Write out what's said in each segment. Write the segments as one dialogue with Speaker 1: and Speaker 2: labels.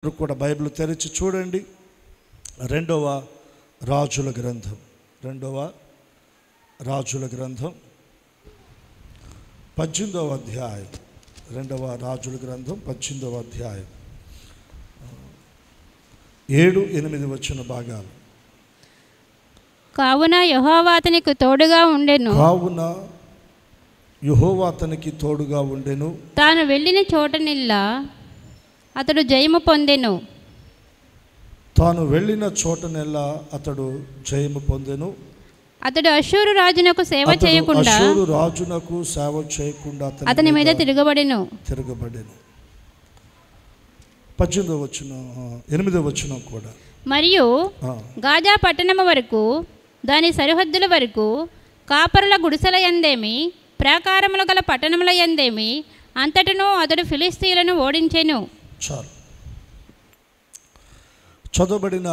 Speaker 1: కూడా బైబిల్ తెరిచి చూడండి. రెండవ రాజుల గ్రంథం 18వ అధ్యాయం. రెండవ రాజుల గ్రంథం 18వ అధ్యాయం 7-8 వచ్చిన భాగాలు.
Speaker 2: కావున యెహోవా అతనికి తోడుగా ఉండెను. తాను వెళ్ళిన చోటనెల్లా అతడు జయము పొందెను. అతడు అష్షూరు రాజునకు సేవ చేయకుండా అతని మీద తిరగబడెను.
Speaker 1: 8వ వచనం కూడా.
Speaker 2: మరియు గాజా పట్టణము వరకు దాని సరిహద్దుల వరకు కాపరుల గుడిసెల యందేమి ప్రాకారములు గల పట్టణముల యందేమి అంతటను అతడు ఫిలిస్తీయులను ఓడించెను.
Speaker 1: చాలు. చదవబడిన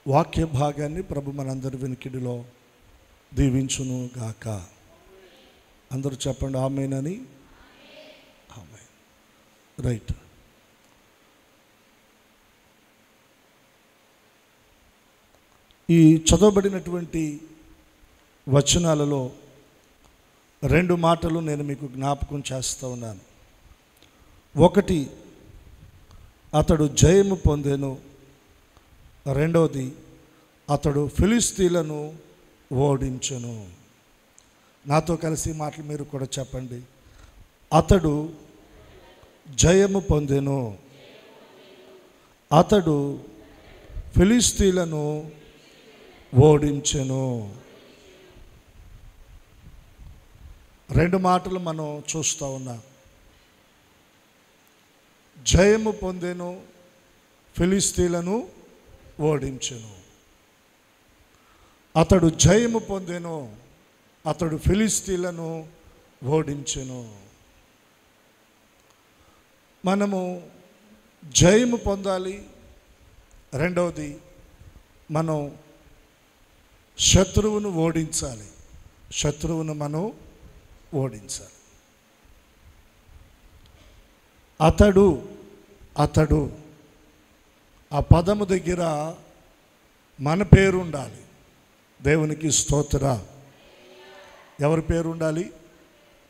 Speaker 1: వాక్య భాగాన్ని ప్రభు మనందరి వినికిడిలో దీవించును గాక. అందరూ చెప్పండి ఆమేనని. ఆమేన్. రైట్. ఈ చదవబడినటువంటి వచనాలలో 2 మాటలు నేను మీకు జ్ఞాపకం చేస్తూ ఉన్నాను. ఒకటి, అతడు జయము పొందెను. రెండవది, అతడు ఫిలిస్తీయులను ఓడించెను. నాతో కలిసి మాటలు మీరు కూడా చెప్పండి. అతడు జయము పొందెను. అతడు ఫిలిస్తీయులను ఓడించెను. 2 మాటలు మనం చూస్తూ ఉన్నాం. జయము పొందెను, ఫిలిస్తీయులను ఓడించెను. అతడు జయము పొందెను, అతడు ఫిలిస్తీయులను ఓడించెను. మనము జయము పొందాలి. రెండవది, మనం శత్రువును ఓడించాలి. శత్రువును మనం ఓడించాలి. అతడు ఆ పదము దగ్గర మన పేరు ఉండాలి. దేవునికి స్తోత్ర. ఎవరి పేరు ఉండాలి?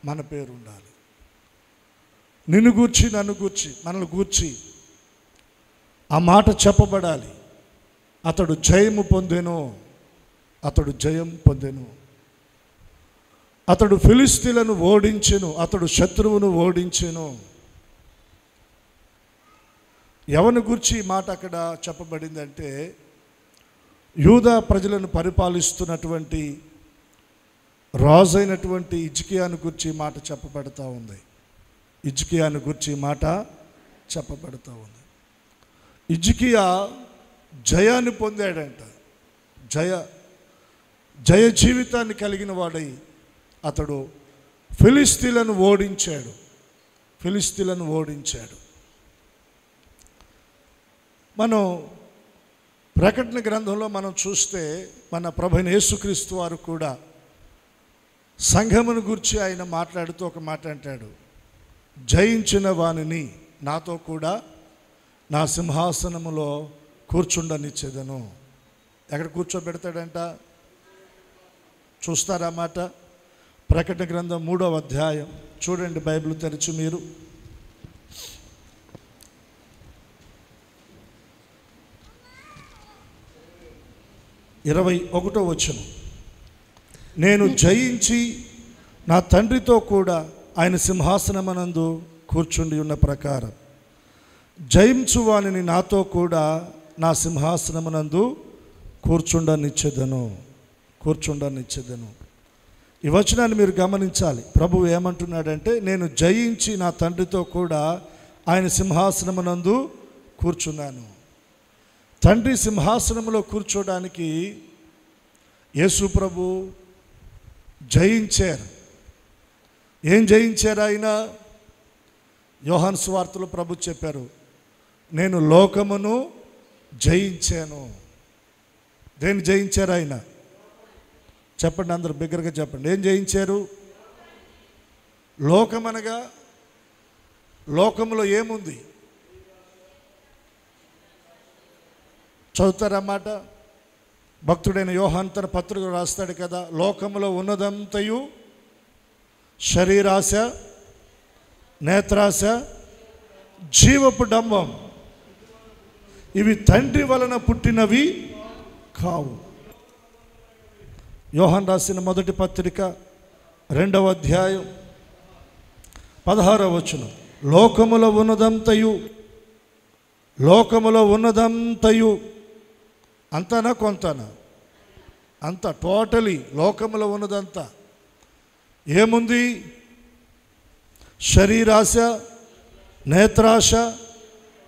Speaker 1: మన పేరు ఉండాలి. నిన్ను గూర్చి, నన్ను గూర్చి, మనల్ని గూర్చి ఆ మాట చెప్పబడాలి. అతడు జయము పొందెను, అతడు జయం పొందెను. అతడు ఫిలిస్తీయులను ఓడించెను, అతడు శత్రువును ఓడించెను. ఎవరిని గురించి ఈ మాట అక్కడ చెప్పబడిందంటే, యూదా ప్రజలను పరిపాలిస్తున్నటువంటి రాజైనటువంటి హిజ్కియాను గురించి మాట చెప్పబడతా ఉంది. హిజ్కియాను గురించి మాట చెప్పబడతా ఉంది. హిజ్కియా జయాన్ని పొందాడంట. జయ జీవితాన్ని కలిగిన వాడై అతడు ఫిలిస్తీయులను ఓడించాడు. మనం ప్రకటన గ్రంథంలో మనం చూస్తే మన ప్రభువైన యేసుక్రీస్తు వారు కూడా సంఘమును గురించి ఆయన మాట్లాడుతూ ఒక మాట అంటాడు. జయించిన వానిని నాతో కూడా నా సింహాసనములో కూర్చుండనిచ్చేదను. ఎక్కడ కూర్చోబెడతాడంట? చూస్తారా మాట? ప్రకటన గ్రంథం 3వ అధ్యాయం చూడండి. బైబిల్ తెరిచి మీరు 21వ వచనం. నేను జయించి నా తండ్రితో కూడా ఆయన సింహాసనమనందు కూర్చుండి ఉన్న ప్రకారం జయించు వానిని నాతో కూడా నా సింహాసనమనందు కూర్చుండనిచ్చేదను. ఈ వచనాన్ని మీరు గమనించాలి. ప్రభువు ఏమంటున్నాడంటే, నేను జయించి నా తండ్రితో కూడా ఆయన సింహాసనమునందు కూర్చున్నాను. తండ్రి సింహాసనంలో కూర్చోడానికి యేసు ప్రభు జయించారు. ఏం జయించారు ఆయన? యోహాను సువార్తలో ప్రభు చెప్పారు, నేను లోకమును జయించాను. దేన్ని జయించారు ఆయన? చెప్పండి, అందరూ బిగ్గరగా చెప్పండి. ఏం జయించారు? లోకమనగా లోకంలో ఏముంది? చదువుతారన్నమాట. భక్తుడైన యోహాను తన పత్రిక రాస్తాడు కదా, లోకములో ఉన్నదంతయు శరీరాశ, నేత్రాశ, జీవపు డంబం, ఇవి తండ్రి వలన పుట్టినవి కావు. యోహాను రాసిన మొదటి పత్రిక 2వ అధ్యాయం 16వ వచనం, లోకములో ఉన్నదంతయు అంతనా కొంతనా? అంత, టోటలీ లోకములో ఉన్నదంతా ఏముంది? శరీరాశ, నేత్రాశ,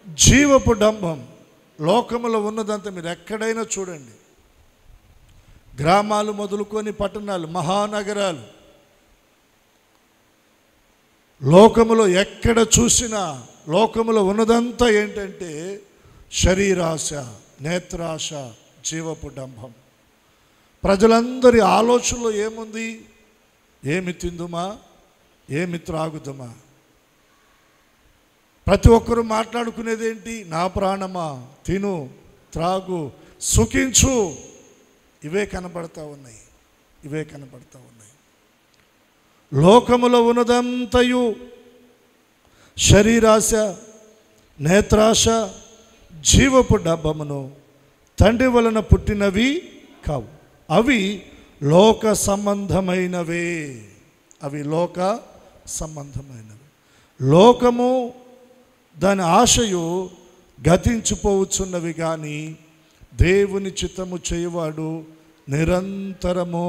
Speaker 1: జీవపు డంబం. లోకములో ఉన్నదంతా మీరు ఎక్కడైనా చూడండి, గ్రామాలు మొదలుకొని పట్టణాలు, మహానగరాలు, లోకములో ఎక్కడ చూసినా లోకములో ఉన్నదంతా ఏంటంటే శరీరాశ, నేత్రాశ, జీవపు డంబం. ప్రజలందరి ఆలోచనలో ఏముంది? ఏమి తిందుమా, ఏమి త్రాగుదుమా? ప్రతి ఒక్కరూ మాట్లాడుకునేది ఏంటి? నా ప్రాణమా, తిను, త్రాగు, సుఖించు. ఇవే కనబడతా ఉన్నాయి. లోకములో ఉన్నదంతయు శరీరాశ, నేత్రాశ, జీవపు డంబమును తండ్రి వలన పుట్టినవి కావు. అవి లోక సంబంధమైనవే. లోకము దాని ఆశయు గతించిపోవచ్చున్నవి, కానీ దేవుని చిత్తము చేయువాడు నిరంతరము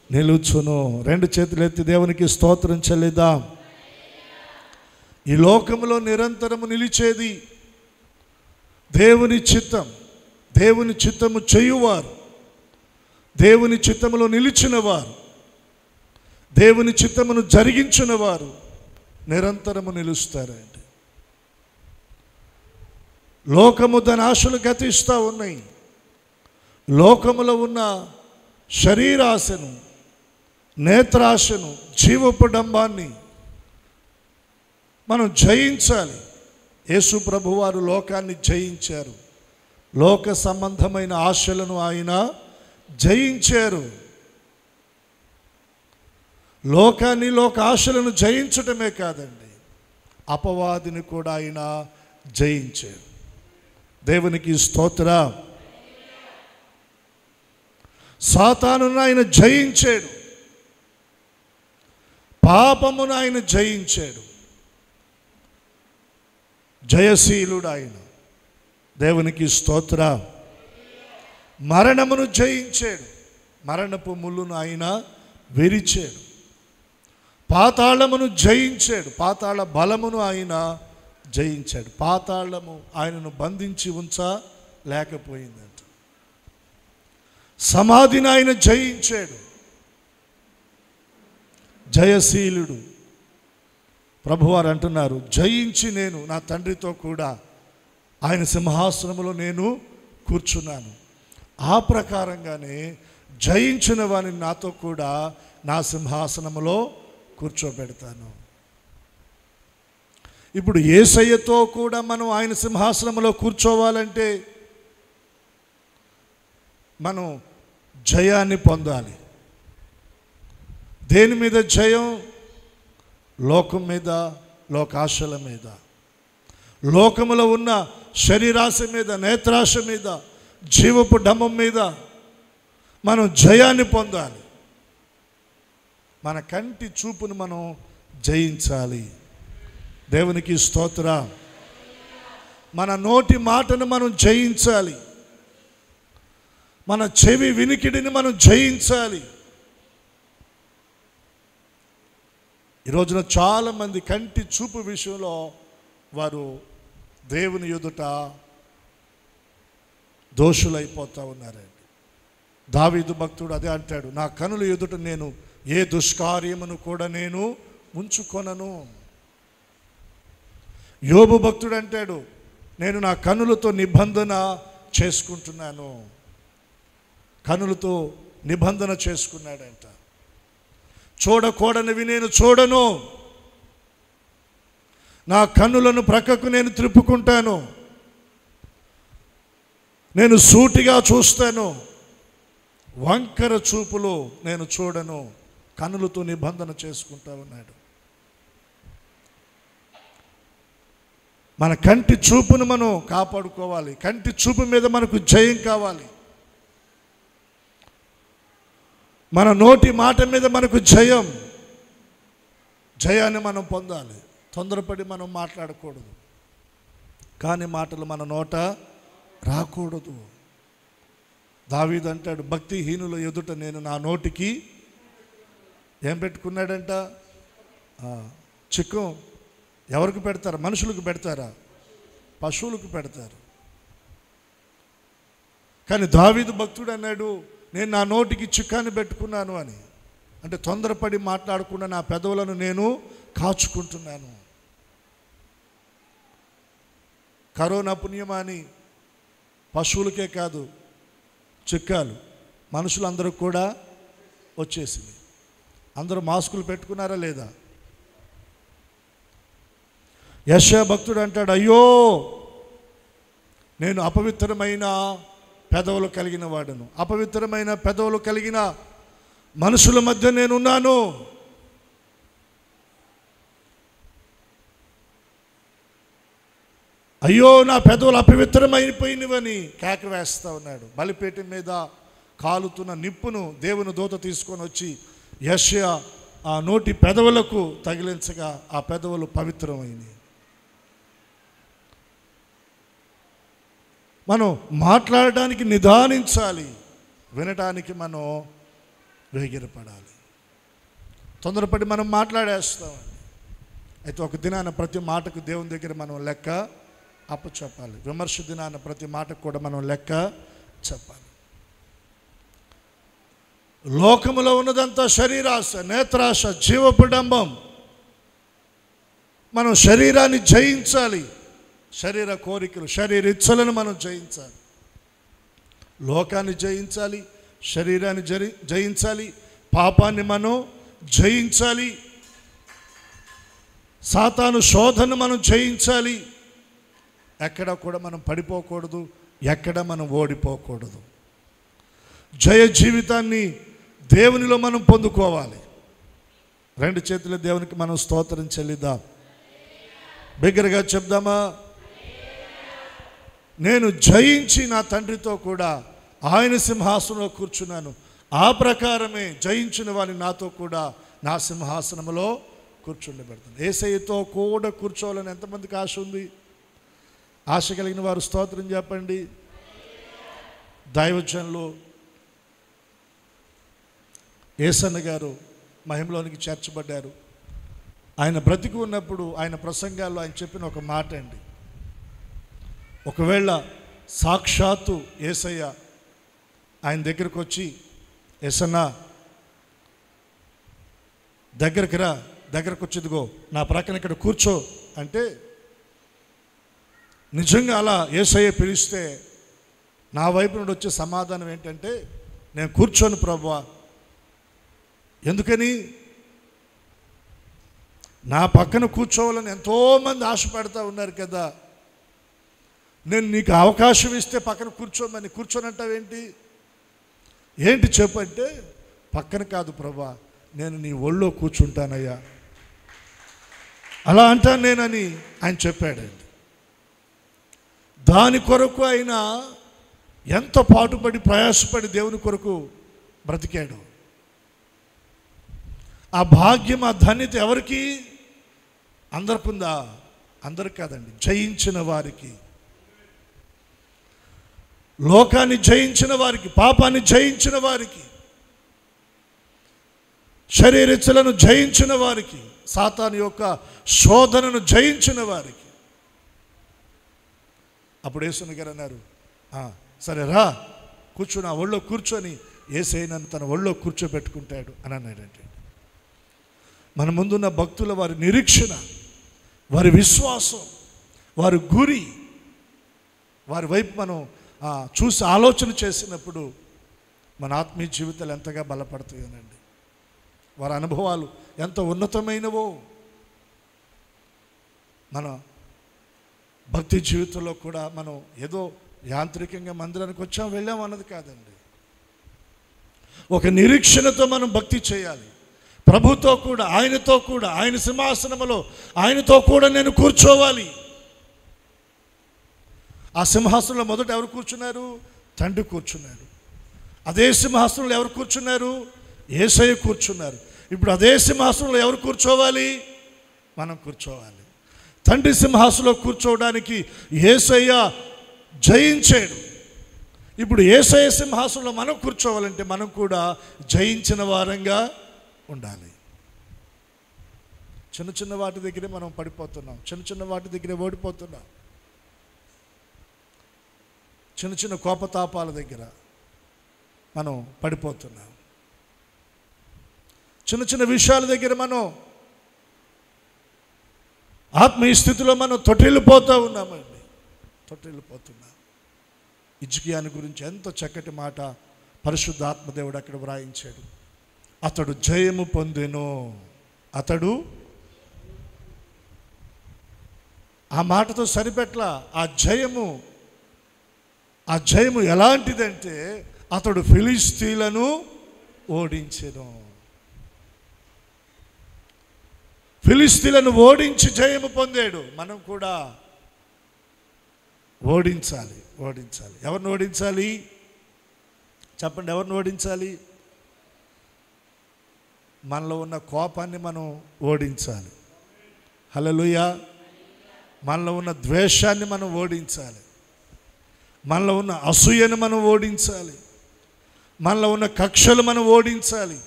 Speaker 1: నిలుచును. 2 చేతులు ఎత్తి దేవునికి స్తోత్రం చెల్లిద్దాం. ఈ లోకములో నిరంతరము నిలిచేది దేవుని చిత్తం. దేవుని చిత్తము చేయువారు, దేవుని చిత్తములో నిలిచిన వారు, దేవుని చిత్తమును జరిగించిన వారు నిరంతరము నిలుస్తారండి. లోకము దాని ఆశలు గతిస్తూ ఉన్నాయి. లోకములో ఉన్న శరీరాశను, నేత్రాశను, జీవపు డంబాన్ని మనం జయించాలి. యేసు ప్రభువారు లోకాన్ని జయించారు. లోక సంబంధమైన ఆశలను ఆయన జయించారు. లోకాన్ని, లోక ఆశలను జయించటమే కాదండి, అపవాదిని కూడా ఆయన జయించారు. దేవునికి స్తోత్రం. సాతానును ఆయన జయించాడు, పాపమును ఆయన జయించాడు. జయశీలుడు ఆయన. దేవునికి స్తోత్రం. మరణమును జయించాడు, మరణపు ముళ్ళును ఆయన విరిచాడు. పాతాళమును జయించాడు, పాతాళ బలమును ఆయన జయించాడు. పాతాళము ఆయనను బంధించి ఉంచలేకపోయిందంట. సమాధిని ఆయన జయించాడు. జయశీలుడు. ప్రభువారు అంటున్నారు, జయించి నేను నా తండ్రితో కూడా ఆయన సింహాసనములో నేను కూర్చున్నాను. ఆ ప్రకారంగానే జయించిన వారిని నాతో కూడా నా సింహాసనములో కూర్చోబెడతాను. ఇప్పుడు యేసయ్యతో కూడా మనం ఆయన సింహాసనంలో కూర్చోవాలంటే మనం జయాన్ని పొందాలి. దేని మీద జయం? లోకం మీద, లోకాశల మీద, లోకములో ఉన్న శరీరాశ మీద, నేత్రాశ మీద, జీవపు డంబం మీద మనం జయాన్ని పొందాలి. మన కంటి చూపును మనం జయించాలి. దేవునికి స్తోత్రం. మన నోటి మాటను మనం జయించాలి. మన చెవి వినికిడిని మనం జయించాలి. ఈ రోజున చాలామంది కంటి చూపు విషయంలో వారు దేవుని ఎదుట దోషులైపోతూ ఉన్నారండి. దావీదు భక్తుడు అదే అంటాడు, నా కనుల ఎదుట నేను ఏ దుష్కార్యమును కూడా నేను ఉంచుకొనను. యోబు భక్తుడు అంటాడు, నేను నా కనులతో నిబంధన చేసుకుంటున్నాను. కనులతో నిబంధన చేసుకున్నాడంట. చూడకూడనివి నేను చూడను, నా కన్నులను ప్రక్కకు నేను త్రిప్పుకుంటాను. నేను సూటిగా చూస్తాను, వంకర చూపులు నేను చూడను, కనులతో నిబంధన చేసుకుంటా ఉన్నాడు. మన కంటి చూపును మనం కాపాడుకోవాలి. కంటి చూపు మీద మనకు జయం కావాలి. మన నోటి మాట మీద మనకు జయాన్ని మనం పొందాలి. తొందరపడి మనం మాట్లాడకూడదు, కానీ మాటలు మన నోట రాకూడదు. దావీదు అంటాడు, భక్తిహీనుల ఎదుట నేను నా నోటికి ఏం పెట్టుకున్నాడంట? చిక్కం. ఎవరికి పెడతారు? మనుషులకు పెడతారా? పశువులకు పెడతారు. కానీ దావీదు భక్తుడు అన్నాడు, నేను నా నోటికి చిక్కాన్ని పెట్టుకున్నాను అని. అంటే తొందరపడి మాట్లాడకుండా నా పెదవులను నేను కాచుకుంటున్నాను. కరోనా పుణ్యమాని పశువులకే కాదు, చిక్కాలు మనుషులందరూ కూడా వచ్చేసింది. అందరూ మాస్కులు పెట్టుకున్నారా లేదా? యెషయా భక్తుడు అంటాడు, అయ్యో నేను అపవిత్రమైన పెదవులు కలిగిన వాడును, అపవిత్రమైన పెదవులు కలిగిన మనుషుల మధ్య నేనున్నాను. అయ్యో నా పెదవులు అపవిత్రమైపోయినవని కేక వేస్తూ ఉన్నాడు. బలిపీఠం మీద కాలుతున్న నిప్పును దేవుని దూత తీసుకొని వచ్చి యెషయా ఆ నోటి పెదవులకు తగిలించగా ఆ పెదవులు పవిత్రమైనవి. మనం మాట్లాడడానికి నిదానించాలి, వినటానికి మనం వేగిరపడాలి. తొందరపడి మనం మాట్లాడేస్తామండి. అయితే ఒక దినాన ప్రతి మాటకు దేవుని దగ్గర మనం లెక్క అప్పచెప్పాలి. విమర్శ దినాన ప్రతి మాటకు కూడా మనం లెక్క చెప్పాలి. లోకములో ఉన్నదంతా శరీరాశ, నేత్రాశ, జీవపుడంబం. మనం శరీరాన్ని జయించాలి. శరీర కోరికలు, శరీర ఇచ్చలను మనం జయించాలి. లోకాన్ని జయించాలి, శరీరాన్ని జయించాలి, పాపాన్ని మనం జయించాలి, సాతాను శోధను మనం జయించాలి. ఎక్కడ కూడా మనం పడిపోకూడదు, ఎక్కడ మనం ఓడిపోకూడదు. జయ జీవితాన్ని దేవునిలో మనం పొందుకోవాలి. రెండు చేతుల దేవునికి మనం స్తోత్రం చెల్లిద్దాం. బిగ్గరగా చెప్దామా? నేను జయించి నా తండ్రితో కూడా ఆయన సింహాసనంలో కూర్చున్నాను. ఆ ప్రకారమే జయించిన వారిని నాతో కూడా నా సింహాసనంలో కూర్చుండబెడతాను. యేసయ్యతో కూడా కూర్చోవాలని ఎంతమందికి ఆశ ఉంది? ఆశ కలిగిన వారు స్తోత్రం చెప్పండి. దైవజనులు యేసన్న గారు మహిమలోనికి చేర్చబడ్డారు. ఆయన బ్రతికి ఉన్నప్పుడు ఆయన ప్రసంగాల్లో ఆయన చెప్పిన ఒక మాట అండి, ఒకవేళ సాక్షాత్తు యేసయ్య ఆయన దగ్గరకు వచ్చి, యేసన్న దగ్గరికి రా, దగ్గరకు వచ్చిదిగో నా ప్రక్కన ఇక్కడ కూర్చో అంటే, నిజంగా అలా యేసయ్య పిలిస్తే నా వైపు నుండి వచ్చే సమాధానం ఏంటంటే, నేను కూర్చోను ప్రభువా. ఎందుకని? నా పక్కన కూర్చోవాలని ఎంతోమంది ఆశపడతా ఉన్నారు కదా, నేను నీకు అవకాశం ఇస్తే పక్కన కూర్చోమని, కూర్చోనంటావేంటి? ఏంటి చెప్పంటే, పక్కన కాదు ప్రభువా, నేను నీ ఒళ్ళో కూర్చుంటానయ్యా, అలా అంటాను నేనని ఆయన చెప్పాడండి. దాని కొరకు ఆయన ఎంత పాటుపడి ప్రయాసపడి దేవుని కొరకు బ్రతికాడు. ఆ భాగ్యం, ఆ ధన్యత ఎవరికి? అందరికి ఉందా? అందరికి కాదండి, జయించిన వారికి, లోకాన్ని జయించిన వారికి, పాపాన్ని జయించిన వారికి, శరీరిచ్చలను జయించిన వారికి, సాతాను యొక్క శోధనను జయించిన వారికి. అప్పుడు యేసయ్య గారు అన్నారు, సరే రా కూర్చో, నా ఒళ్ళో కూర్చొని యేసయ్య నన్ను తన ఒళ్ళో కూర్చోబెట్టుకుంటాడు అని అన్నాడంటే, మన ముందున్న భక్తుల వారి నిరీక్షణ, వారి విశ్వాసం, వారి గురి, వారి వైపు మనం చూసి ఆలోచన చేసినప్పుడు మన ఆత్మీయ జీవితాలు ఎంతగా బలపడతాయోనండి. వారి అనుభవాలు ఎంత ఉన్నతమైనవో. మన భక్తి జీవితంలో కూడా మనం ఏదో యాంత్రికంగా మందిరానికి వచ్చాం వెళ్ళాం అన్నది కాదండి. ఒక నిరీక్షణతో మనం భక్తి చేయాలి. ప్రభుతో కూడా, ఆయనతో కూడా, ఆయన సింహాసనములో ఆయనతో కూడా నేను కూర్చోవాలి. ఆ సింహాసనంలో మొదట ఎవరు కూర్చున్నారు? తండ్రి కూర్చున్నారు. అదే సింహాసనంలో ఎవరు కూర్చున్నారు? యేసయ్య కూర్చున్నారు. ఇప్పుడు అదే సింహాసనంలో ఎవరు కూర్చోవాలి? మనం కూర్చోవాలి. తండ్రి సింహాసనంలో కూర్చోవడానికి యేసయ్య జయించాడు. ఇప్పుడు యేసయ్య సింహాసనంలో మనం కూర్చోవాలంటే మనం కూడా జయించిన వారంగా ఉండాలి. చిన్న చిన్న వాటి దగ్గరే మనం పడిపోతున్నాం, చిన్న చిన్న వాటి దగ్గరే ఓడిపోతున్నాం. చిన్న చిన్న కోపతాపాల దగ్గర మనం పడిపోతున్నాం. చిన్న చిన్న విషయాల దగ్గర మనం ఆత్మీయ స్థితిలో మనం తొట్టిల్లిపోతూ ఉన్నామండి, తొట్టిల్లిపోతున్నాం. హిజ్కియాని గురించి ఎంతో చక్కటి మాట పరిశుద్ధ ఆత్మదేవుడు అక్కడ వ్రాయించాడు. అతడు జయము పొందెను. అతడు ఆ మాటతో సరిపెట్ల. ఆ జయము ఎలాంటిదంటే అతడు ఫిలిష్తీయులను ఓడించెను. ఫిలిష్తీయులను ఓడించి జయము పొందాడు. మనం కూడా ఓడించాలి. ఎవరిని ఓడించాలి? చెప్పండి, ఎవరిని ఓడించాలి? మనలో ఉన్న కోపాన్ని మనం ఓడించాలి. హల్లెలూయా. మనలో ఉన్న ద్వేషాన్ని మనం ఓడించాలి. మనలో ఉన్న అసూయను మనం ఓడించాలి. మనలో ఉన్న కక్షలు మనం ఓడించాలి.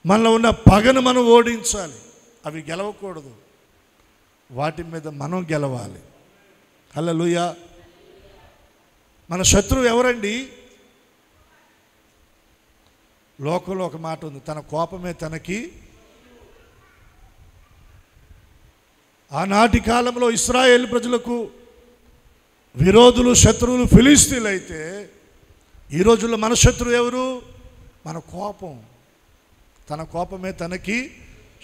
Speaker 1: మనలో ఉన్న పగను మనం ఓడించాలి. అవి గెలవకూడదు, వాటి మీద మనం గెలవాలి. హల్లెలూయా. మన శత్రువు ఎవరండి? లోకంలో ఒక మాట ఉంది, తన కోపమే తనకి. ఆనాటి కాలంలో ఇశ్రాయేలు ప్రజలకు విరోధులు, శత్రువులు ఫిలిష్తీయులు అయితే ఈ రోజుల్లో మన శత్రువు ఎవరు? మన కోపం. తన కోపమే తనకి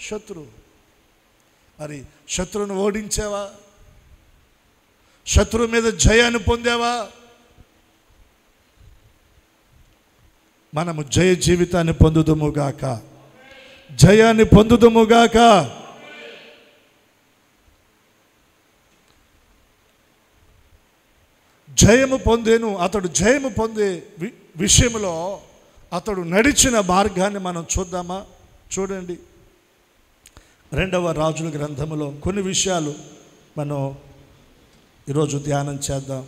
Speaker 1: శత్రువు. మరి శత్రువును ఓడించావా? శత్రువు మీద జయాన్ని పొందావా? మనము జయ జీవితాన్ని పొందుదుముగాక, జయాన్ని పొందుదుముగాక. జయము పొందేను. అతడు జయము పొందే విషయంలో అతడు నడిచిన మార్గాన్ని మనం చూద్దామా? చూడండి, 2వ రాజుల గ్రంథములో కొన్ని విషయాలు మనం ఈరోజు ధ్యానం చేద్దాం.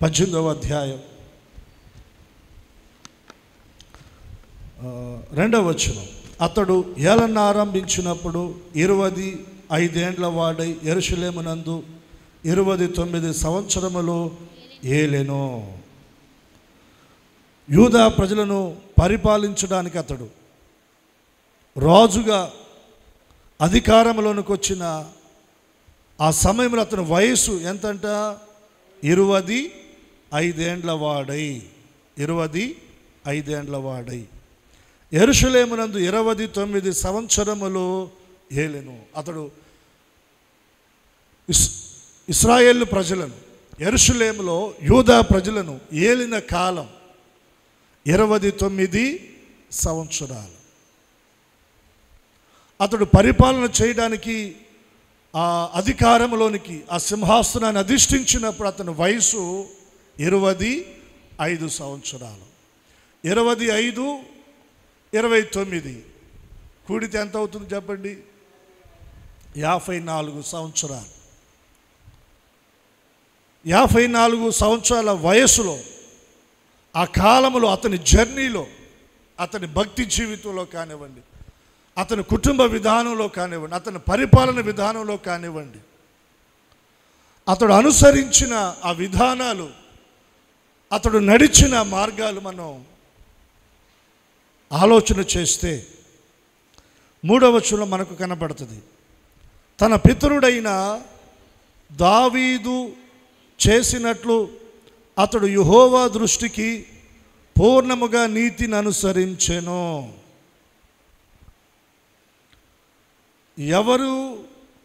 Speaker 1: 18వ అధ్యాయం 2వ వచనం. అతడు ఏలన ఆరంభించినప్పుడు 25 ఏండ్ల వాడై యెరూషలేమునందు 29 సంవత్సరములు ఏలెను. యూదా ప్రజలను పరిపాలించడానికి అతడు రాజుగా అధికారంలోనికి వచ్చిన ఆ సమయంలో అతని వయసు ఎంతంట? 25 ఏండ్ల వాడై, 25 ఏండ్ల వాడై యెరూషలేమునందు 29 సంవత్సరములు ఏలెను. అతడు ఇశ్రాయేలు ప్రజలను, యెరూషలేములో యూదా ప్రజలను ఏలిన కాలం 29 సంవత్సరాలు. అతడు పరిపాలన చేయడానికి ఆ అధికారంలోనికి, ఆ సింహాసనాన్ని అధిష్ఠించినప్పుడు అతని వయసు 25 సంవత్సరాలు. 25, 29 కూడితే ఎంత అవుతుంది చెప్పండి? 54 సంవత్సరాలు. 54 సంవత్సరాల వయసులో, ఆ కాలంలో అతని జర్నీలో, అతని భక్తి జీవితంలో కానివ్వండి, అతని కుటుంబ విధానంలో కానివ్వండి, అతని పరిపాలన విధానంలో కానివ్వండి, అతడు అనుసరించిన ఆ విధానాలు, అతడు నడిచిన మార్గాలు మనం ఆలోచన చేస్తే 3వ వచనంలో మనకు కనబడుతుంది. తన పితరుడైన దావీదు చేసినట్లు అతడు యెహోవా దృష్టికి పూర్ణముగా నీతిని అనుసరించెను.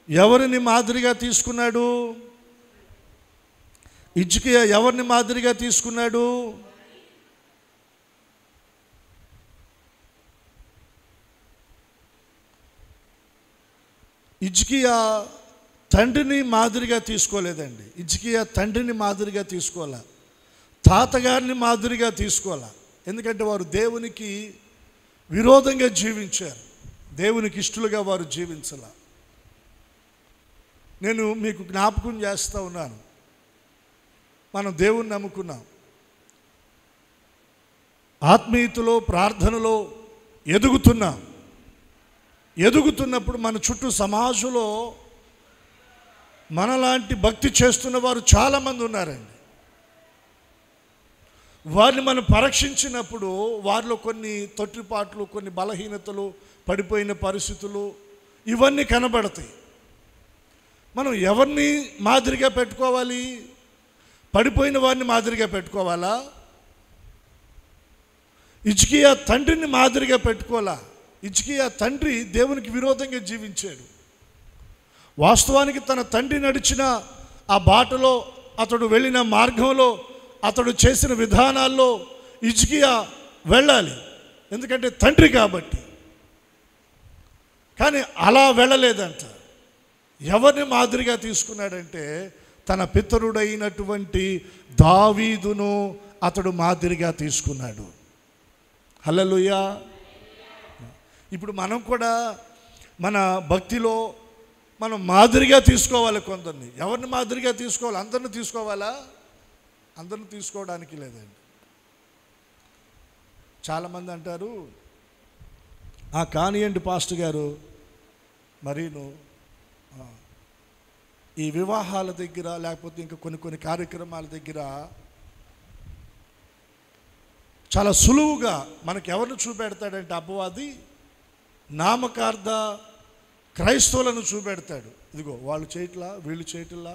Speaker 1: ఎవరిని మాదిరిగా తీసుకున్నాడు? హిజ్కియా ఎవరిని మాదిరిగా తీసుకున్నాడు? హిజ్కియా తండ్రిని మాదిరిగా తీసుకోలేదండి. హిజ్కియా తండ్రిని మాదిరిగా తీసుకోవాలా, తాతగారిని మాదిరిగా తీసుకోవాలా. ఎందుకంటే వారు దేవునికి విరోధంగా జీవించారు, దేవునికి ఇష్టలుగా వారు జీవించాల. నేను మీకు జ్ఞాపకం చేస్తూ ఉన్నాను, మనం దేవుణ్ణి నమ్ముకున్నాం, ఆత్మీయతలో ప్రార్థనలో ఎదుగుతున్నప్పుడు మన చుట్టూ సమాజంలో మనలాంటి భక్తి చేస్తున్న వారు చాలామంది ఉన్నారండి. వారిని మనం పరీక్షించినప్పుడు వారిలో కొన్ని తొట్టిపాట్లు, కొన్ని బలహీనతలు, పడిపోయిన పరిస్థితులు ఇవన్నీ కనబడతాయి. మనం ఎవరిని మాదిరిగా పెట్టుకోవాలి? పడిపోయిన వారిని మాదిరిగా పెట్టుకోవాలా? హిజ్కియా తండ్రిని మాదిరిగా పెట్టుకోవాలా? హిజ్కియా తండ్రి దేవునికి విరోధంగా జీవించాడు. వాస్తవానికి తన తండ్రి నడిచిన ఆ బాటలో, అతడు వెళ్ళిన మార్గంలో, అతడు చేసిన విధానాల్లో హిజ్కియా వెళ్ళాలి, ఎందుకంటే తండ్రి కాబట్టి. కానీ అలా వెళ్ళలేదంట. ఎవరిని మాదిరిగా తీసుకున్నాడంటే తన పితరుడైనటువంటి దావీదును అతడు మాదిరిగా తీసుకున్నాడు. హల్లెలూయా. ఇప్పుడు మనం కూడా మన భక్తిలో మనం మాదిరిగా తీసుకోవాలి. కొందరిని ఎవరిని మాదిరిగా తీసుకోవాలి? అందరిని తీసుకోవాలా? అందరిని తీసుకోవడానికి లేదండి. చాలామంది అంటారు, కానియండి పాస్టర్ గారు, మరీను ఈ వివాహాల దగ్గర లేకపోతే ఇంకా కొన్ని కార్యక్రమాల దగ్గర చాలా సులువుగా మనకు ఎవరిని చూపెడతాడంటే అపవాది నామకార్థ క్రైస్తవులను చూపెడతాడు. ఇదిగో వాళ్ళు చేయట్లా, వీళ్ళు చేయట్లా,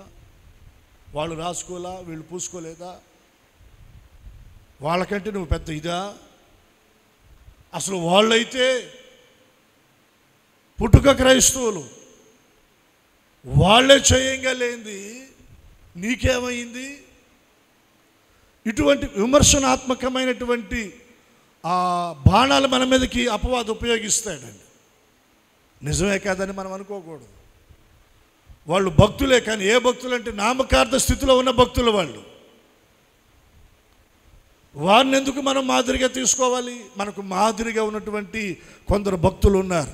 Speaker 1: వాళ్ళు రాసుకోలా, వీళ్ళు పూసుకోలేదా, వాళ్ళకంటే నువ్వు పెద్ద ఇదా, అసలు వాళ్ళైతే పుట్టుక క్రైస్తవులు, వాళ్ళే చేయంగా లేనిది నీకేమైంది? ఇటువంటి విమర్శనాత్మకమైనటువంటి బాణాలు మన మీదకి అపవాదు ఉపయోగిస్తాడండి. నిజమే కాదని మనం అనుకోకూడదు. వాళ్ళు భక్తులే, కానీ ఏ భక్తులు అంటే నామకార్థ స్థితిలో ఉన్న భక్తులు వాళ్ళు. వారిని ఎందుకు మనం మాదిరిగా తీసుకోవాలి? మనకు మాదిరిగా ఉన్నటువంటి కొందరు భక్తులు ఉన్నారు.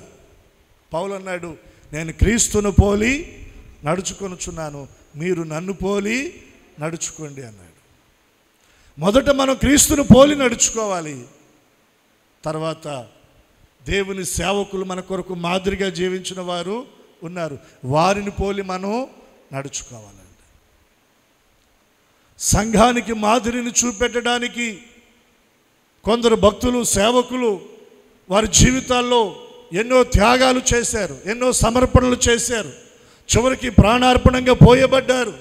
Speaker 1: పౌలు అన్నాడు, నేను క్రీస్తును పోలి నడుచుకొనుచున్నాను, మీరు నన్ను పోలి నడుచుకోండి అన్నాడు. మొదట మనం క్రీస్తును పోలి నడుచుకోవాలి. తర్వాత దేవుని సేవకులు మన కొరకు మాదిరిగా జీవించిన వారు ఉన్నారు, వారిని పోలి మనం నడుచుకోవాలండి. సంఘానికి మాదిరిని చూపెట్టడానికి కొందరు భక్తులు, సేవకులు వారి జీవితాల్లో ఎన్నో త్యాగాలు చేశారు, ఎన్నో సమర్పణలు చేశారు, చివరికి ప్రాణార్పణంగా పోయబడ్డారు,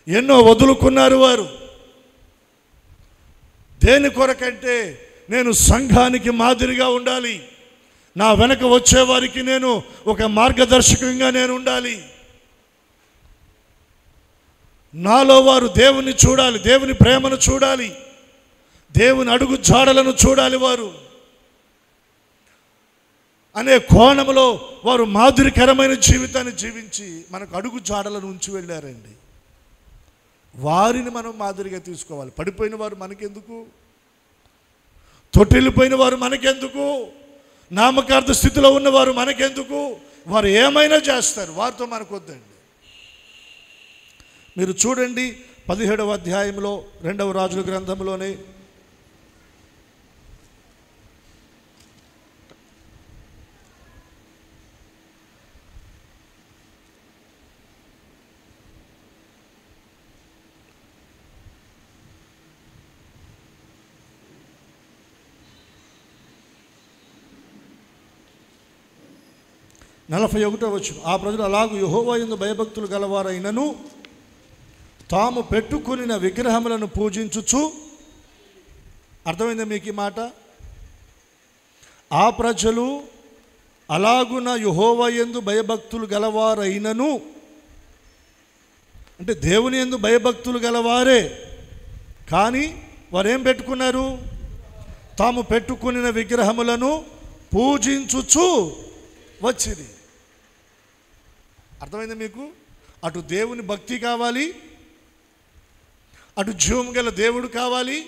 Speaker 1: ఎన్నో వదులుకున్నారు వారు. దేని కొరకంటే నేను సంఘానికి మాదిరిగా ఉండాలి, నా వెనక వచ్చేవారికి నేను ఒక మార్గదర్శకంగా నేను ఉండాలి, నాలో వారు దేవుని చూడాలి, దేవుని ప్రేమను చూడాలి, దేవుని అడుగు జాడలను చూడాలి వారు అనే కోణంలో వారు మాదిరికరమైన జీవితాన్ని జీవించి మనకు అడుగు జాడలను ఉంచి వెళ్ళారండి. వారిని మనం మాదిరిగా తీసుకోవాలి. పడిపోయిన వారు మనకెందుకు? తొట్టిల్లిపోయిన వారు మనకెందుకు? నామకార్థ స్థితిలో ఉన్నవారు మనకెందుకు? వారు ఏమైనా చేస్తారు, వారితో మనకొద్దండి. మీరు చూడండి 17వ అధ్యాయంలో 2వ రాజుల గ్రంథంలోనే నలభై 41వ వచనం, ఆ ప్రజలు అలాగూ యెహోవా యందు భయభక్తులు గలవారైనను తాము పెట్టుకొనిన విగ్రహములను పూజించుచు, అర్థమైందా మీకు ఈ మాట? ఆ ప్రజలు అలాగున యెహోవా యందు భయభక్తులు గలవారైనను, అంటే దేవుని యందు భయభక్తులు గలవారే, కానీ వారేం పెట్టుకున్నారు? తాము పెట్టుకున్న విగ్రహములను పూజించుచు వచ్చింది. అర్థమైంది మీకు? అటు దేవుని భక్తి కావాలి, అటు జీవం గల దేవుడు కావాలి,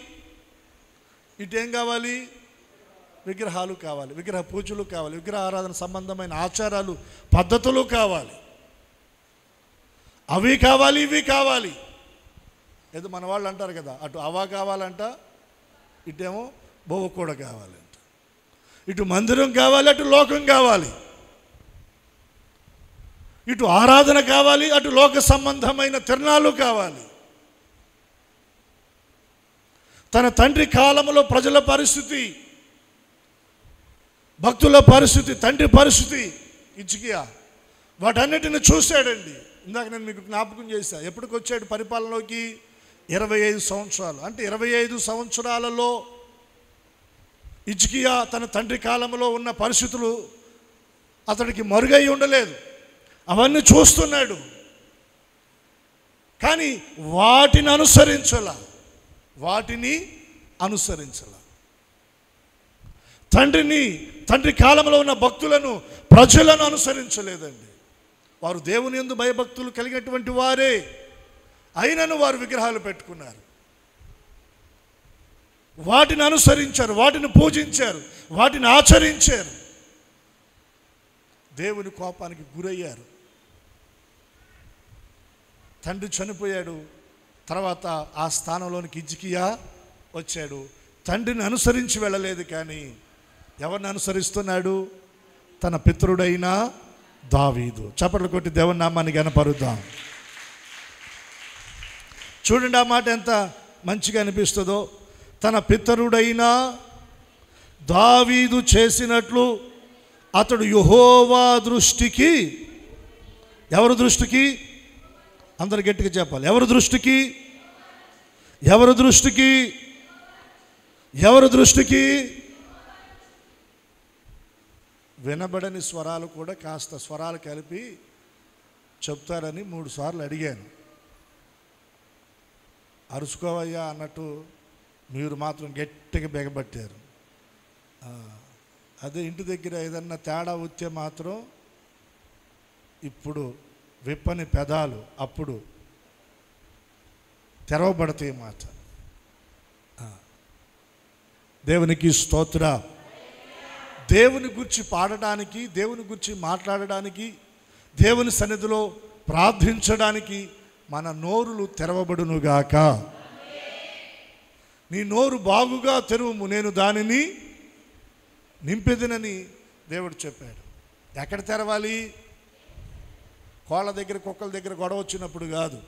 Speaker 1: ఇటు ఏం కావాలి? విగ్రహాలు కావాలి, విగ్రహ పూజలు కావాలి, విగ్రహ ఆరాధన సంబంధమైన ఆచారాలు పద్ధతులు కావాలి. అవి కావాలి, ఇవి కావాలి. ఏదో మన వాళ్ళు అంటారు కదా, అటు అవా కావాలంట, ఇటేమో బొవ్వ కూడా కావాలంట. ఇటు మందిరం కావాలి, అటు లోకం కావాలి. ఇటు ఆరాధన కావాలి, అటు లోక సంబంధమైన తిరణాలు కావాలి. తన తండ్రి కాలంలో ప్రజల పరిస్థితి, భక్తుల పరిస్థితి, తండ్రి పరిస్థితి, హిజ్కియా వాటన్నిటిని చూశాడండి. ఇందాక నేను మీకు జ్ఞాపకం చేశాను. ఎప్పటికి వచ్చాడు పరిపాలనలోకి? 25 సంవత్సరాలు. అంటే 25 సంవత్సరాలలో హిజ్కియా తన తండ్రి కాలంలో ఉన్న పరిస్థితులు అతడికి మరుగై ఉండలేదు. అవన్నీ చూస్తున్నాడు, కానీ వాటిని అనుసరించాల. తండ్రి కాలంలో ఉన్న భక్తులను, ప్రజలను అనుసరించలేదండి. వారు దేవుని యందు భయభక్తులు కలిగినటువంటి వారే అయినను వారు విగ్రహాలు పెట్టుకున్నారు. వాటిని అనుసరించారు, వాటిని పూజించారు, వాటిని ఆచరించారు. దేవుని కోపానికి గురయ్యారు. తండ్రి చనిపోయాడు, తర్వాత ఆ స్థానంలోనికి హిజ్కియా వచ్చాడు. తండ్రిని అనుసరించి వెళ్ళలేదు, కానీ ఎవరిని అనుసరిస్తున్నాడు? తన పితరుడైన దావీదు. చప్పట్లు కొట్టి దేవుని నామాన్ని గణపరుద్దాం. చూడండి ఆ మాట ఎంత మంచిగా అనిపిస్తుందో. తన పితరుడైన దావీదు చేసినట్లు అతడు యెహోవా దృష్టికి, ఎవరి దృష్టికి? అందరు గట్టిగా చెప్పాలి. ఎవరి దృష్టికి? ఎవరి దృష్టికి? ఎవరి దృష్టికి? వినబడని స్వరాలు కూడా కాస్త స్వరాలు కలిపి చెప్తారని 3 సార్లు అడిగాను. అరుచుకోవయ్యా అన్నట్టు మీరు మాత్రం గట్టిగా బిగబట్టారు. అదే ఇంటి దగ్గర ఏదన్నా తేడా వస్తే మాత్రం ఇప్పుడు విప్పని పెదాలు అప్పుడు తెరవబడతాయి మాట. దేవునికి స్తోత్ర. దేవుని గురించి పాడడానికి, దేవుని గురించి మాట్లాడడానికి, దేవుని సన్నిధిలో ప్రార్థించడానికి మన నోరులు తెరవబడునుగాక. నీ నోరు బాగుగా తెరువుము, నేను దానిని నింపెదనని దేవుడు చెప్పాడు. ఎక్కడ తెరవాలి? కోళ్ళ దగ్గర, కుక్కల దగ్గర గొడవ వచ్చినప్పుడు కాదు.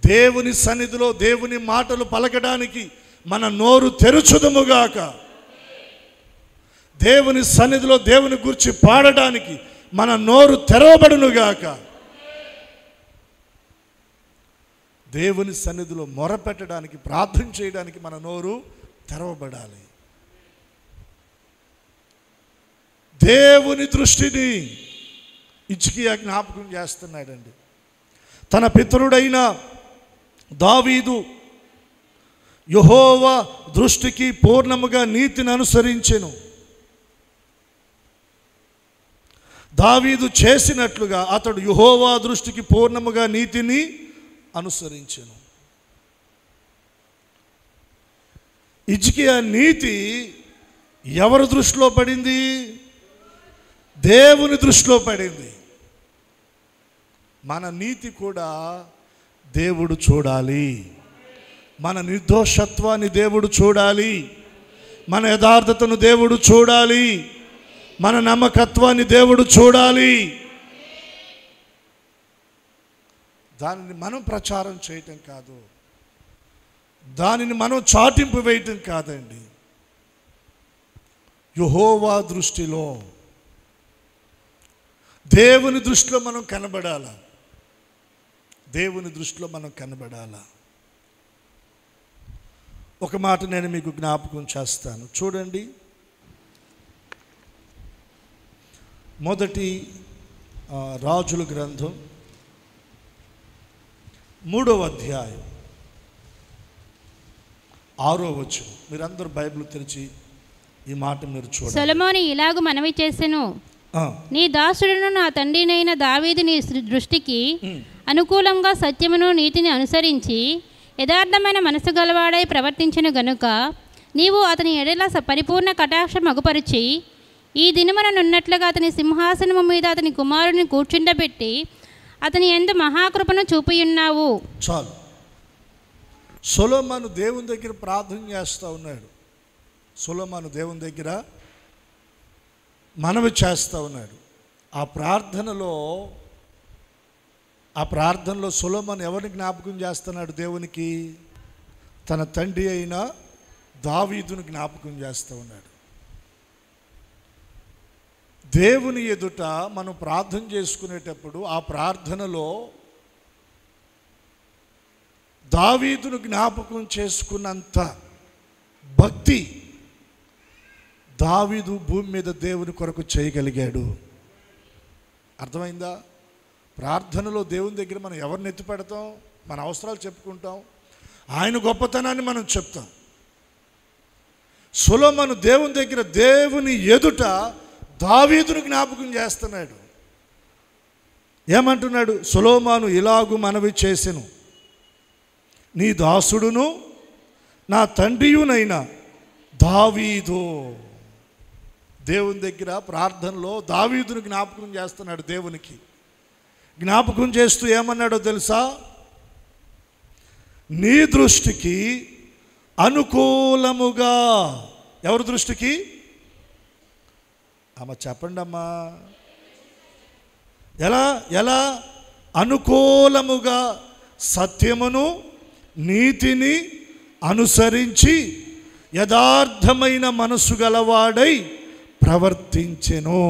Speaker 1: దేవుని సన్నిధిలో దేవుని మాటలు పలకడానికి మన నోరు తెరుచుదుముగాక. దేవుని సన్నిధిలో దేవుని గురించి పాడడానికి మన నోరు తెరవబడునుగాక. దేవుని సన్నిధిలో మొరపెట్టడానికి, ప్రార్థన చేయడానికి మన నోరు తెరవబడాలి. దేవుని దృష్టిని హిజ్కియా జ్ఞాపకం చేస్తున్నాడండి. తన పితరుడైన దావీదు యెహోవా దృష్టికి పూర్ణముగా నీతిని అనుసరించెను. దావీదు చేసినట్లుగా అతడు యెహోవా దృష్టికి పూర్ణముగా నీతిని అనుసరించెను. హిజ్కియా నీతి ఎవరి దృష్టిలో పడింది? దేవుని దృష్టిలో పడింది. మన నీతి కూడా దేవుడు చూడాలి. మన నిర్దోషత్వాన్ని దేవుడు చూడాలి. మన యథార్థతను దేవుడు చూడాలి. మన నమ్మకత్వాన్ని దేవుడు చూడాలి. దానిని మనం ప్రచారం చేయటం కాదు, దానిని మనం చాటింపు వేయటం కాదండి. యెహోవా దృష్టిలో, దేవుని దృష్టిలో మనం కనబడాలా. దేవుని దృష్టిలో మనం కనబడాలా. ఒక మాట నేను మీకు జ్ఞాపకం చేస్తాను. చూడండి, మొదటి రాజుల గ్రంథం 3వ అధ్యాయం 6వ వచనం. మీరందరూ బైబిల్ తెరిచి ఈ మాట మీరు చూడండి.
Speaker 2: సొలొమోను ఇలాగు మనవి చేసెను, నీ దాసుడును నా తండ్రినైన దావీదు నీ దృష్టికి అనుకూలంగా సత్యమును నీతిని అనుసరించి యథార్థమైన మనసు గలవాడై ప్రవర్తించిన గనుక నీవు అతని ఎడల పరిపూర్ణ కటాక్షం మగుపరిచి ఈ దినముననున్నట్లుగా అతని సింహాసనము మీద అతని కుమారుని కూర్చుండబెట్టి అతని యందు మహాకృపను చూపియున్నావు.
Speaker 1: చాలు. సొలొమోను దేవుని దగ్గర ప్రార్థన చేస్తూ ఉన్నాడు. సొలొమోను దేవుని దగ్గర మనవి చేస్తూ ఉన్నాడు. ఆ ప్రార్థనలో సొలొమోను ఎవరిని జ్ఞాపకం చేస్తున్నాడు? దేవునికి తన తండ్రి అయిన దావీదును జ్ఞాపకం చేస్తూ ఉన్నాడు. దేవుని ఎదుట మనం ప్రార్థన చేసుకునేటప్పుడు ఆ ప్రార్థనలో దావీదును జ్ఞాపకం చేసుకున్నంత భక్తి దావీదు భూమి మీద దేవుని కొరకు చేయగలిగాడు. అర్థమైందా? ప్రార్థనలో దేవుని దగ్గర మనం ఎవరిని ఎత్తి పెడతాం? మన అవసరాలు చెప్పుకుంటాం, ఆయన గొప్పతనాన్ని మనం చెప్తాం. సొలొమోను దేవుని దగ్గర దేవుని ఎదుట దావీదును జ్ఞాపకం చేస్తున్నాడు. ఏమంటున్నాడు? సొలొమోను ఇలాగు మనవి చేసెను, నీ దాసుడును నా తండ్రియునైన దావీదు. దేవుని దగ్గర ప్రార్థనలో దావీదును జ్ఞాపకం చేస్తున్నాడు. దేవునికి జ్ఞాపకం చేస్తూ ఏమన్నాడో తెలుసా? నీ దృష్టికి అనుకూలముగా. ఎవరి దృష్టికి? అమ్మ చెప్పండి అమ్మా. ఎలా అనుకూలముగా సత్యమును నీతిని అనుసరించి యథార్థమైన మనసు గలవాడై ప్రవర్తించెను.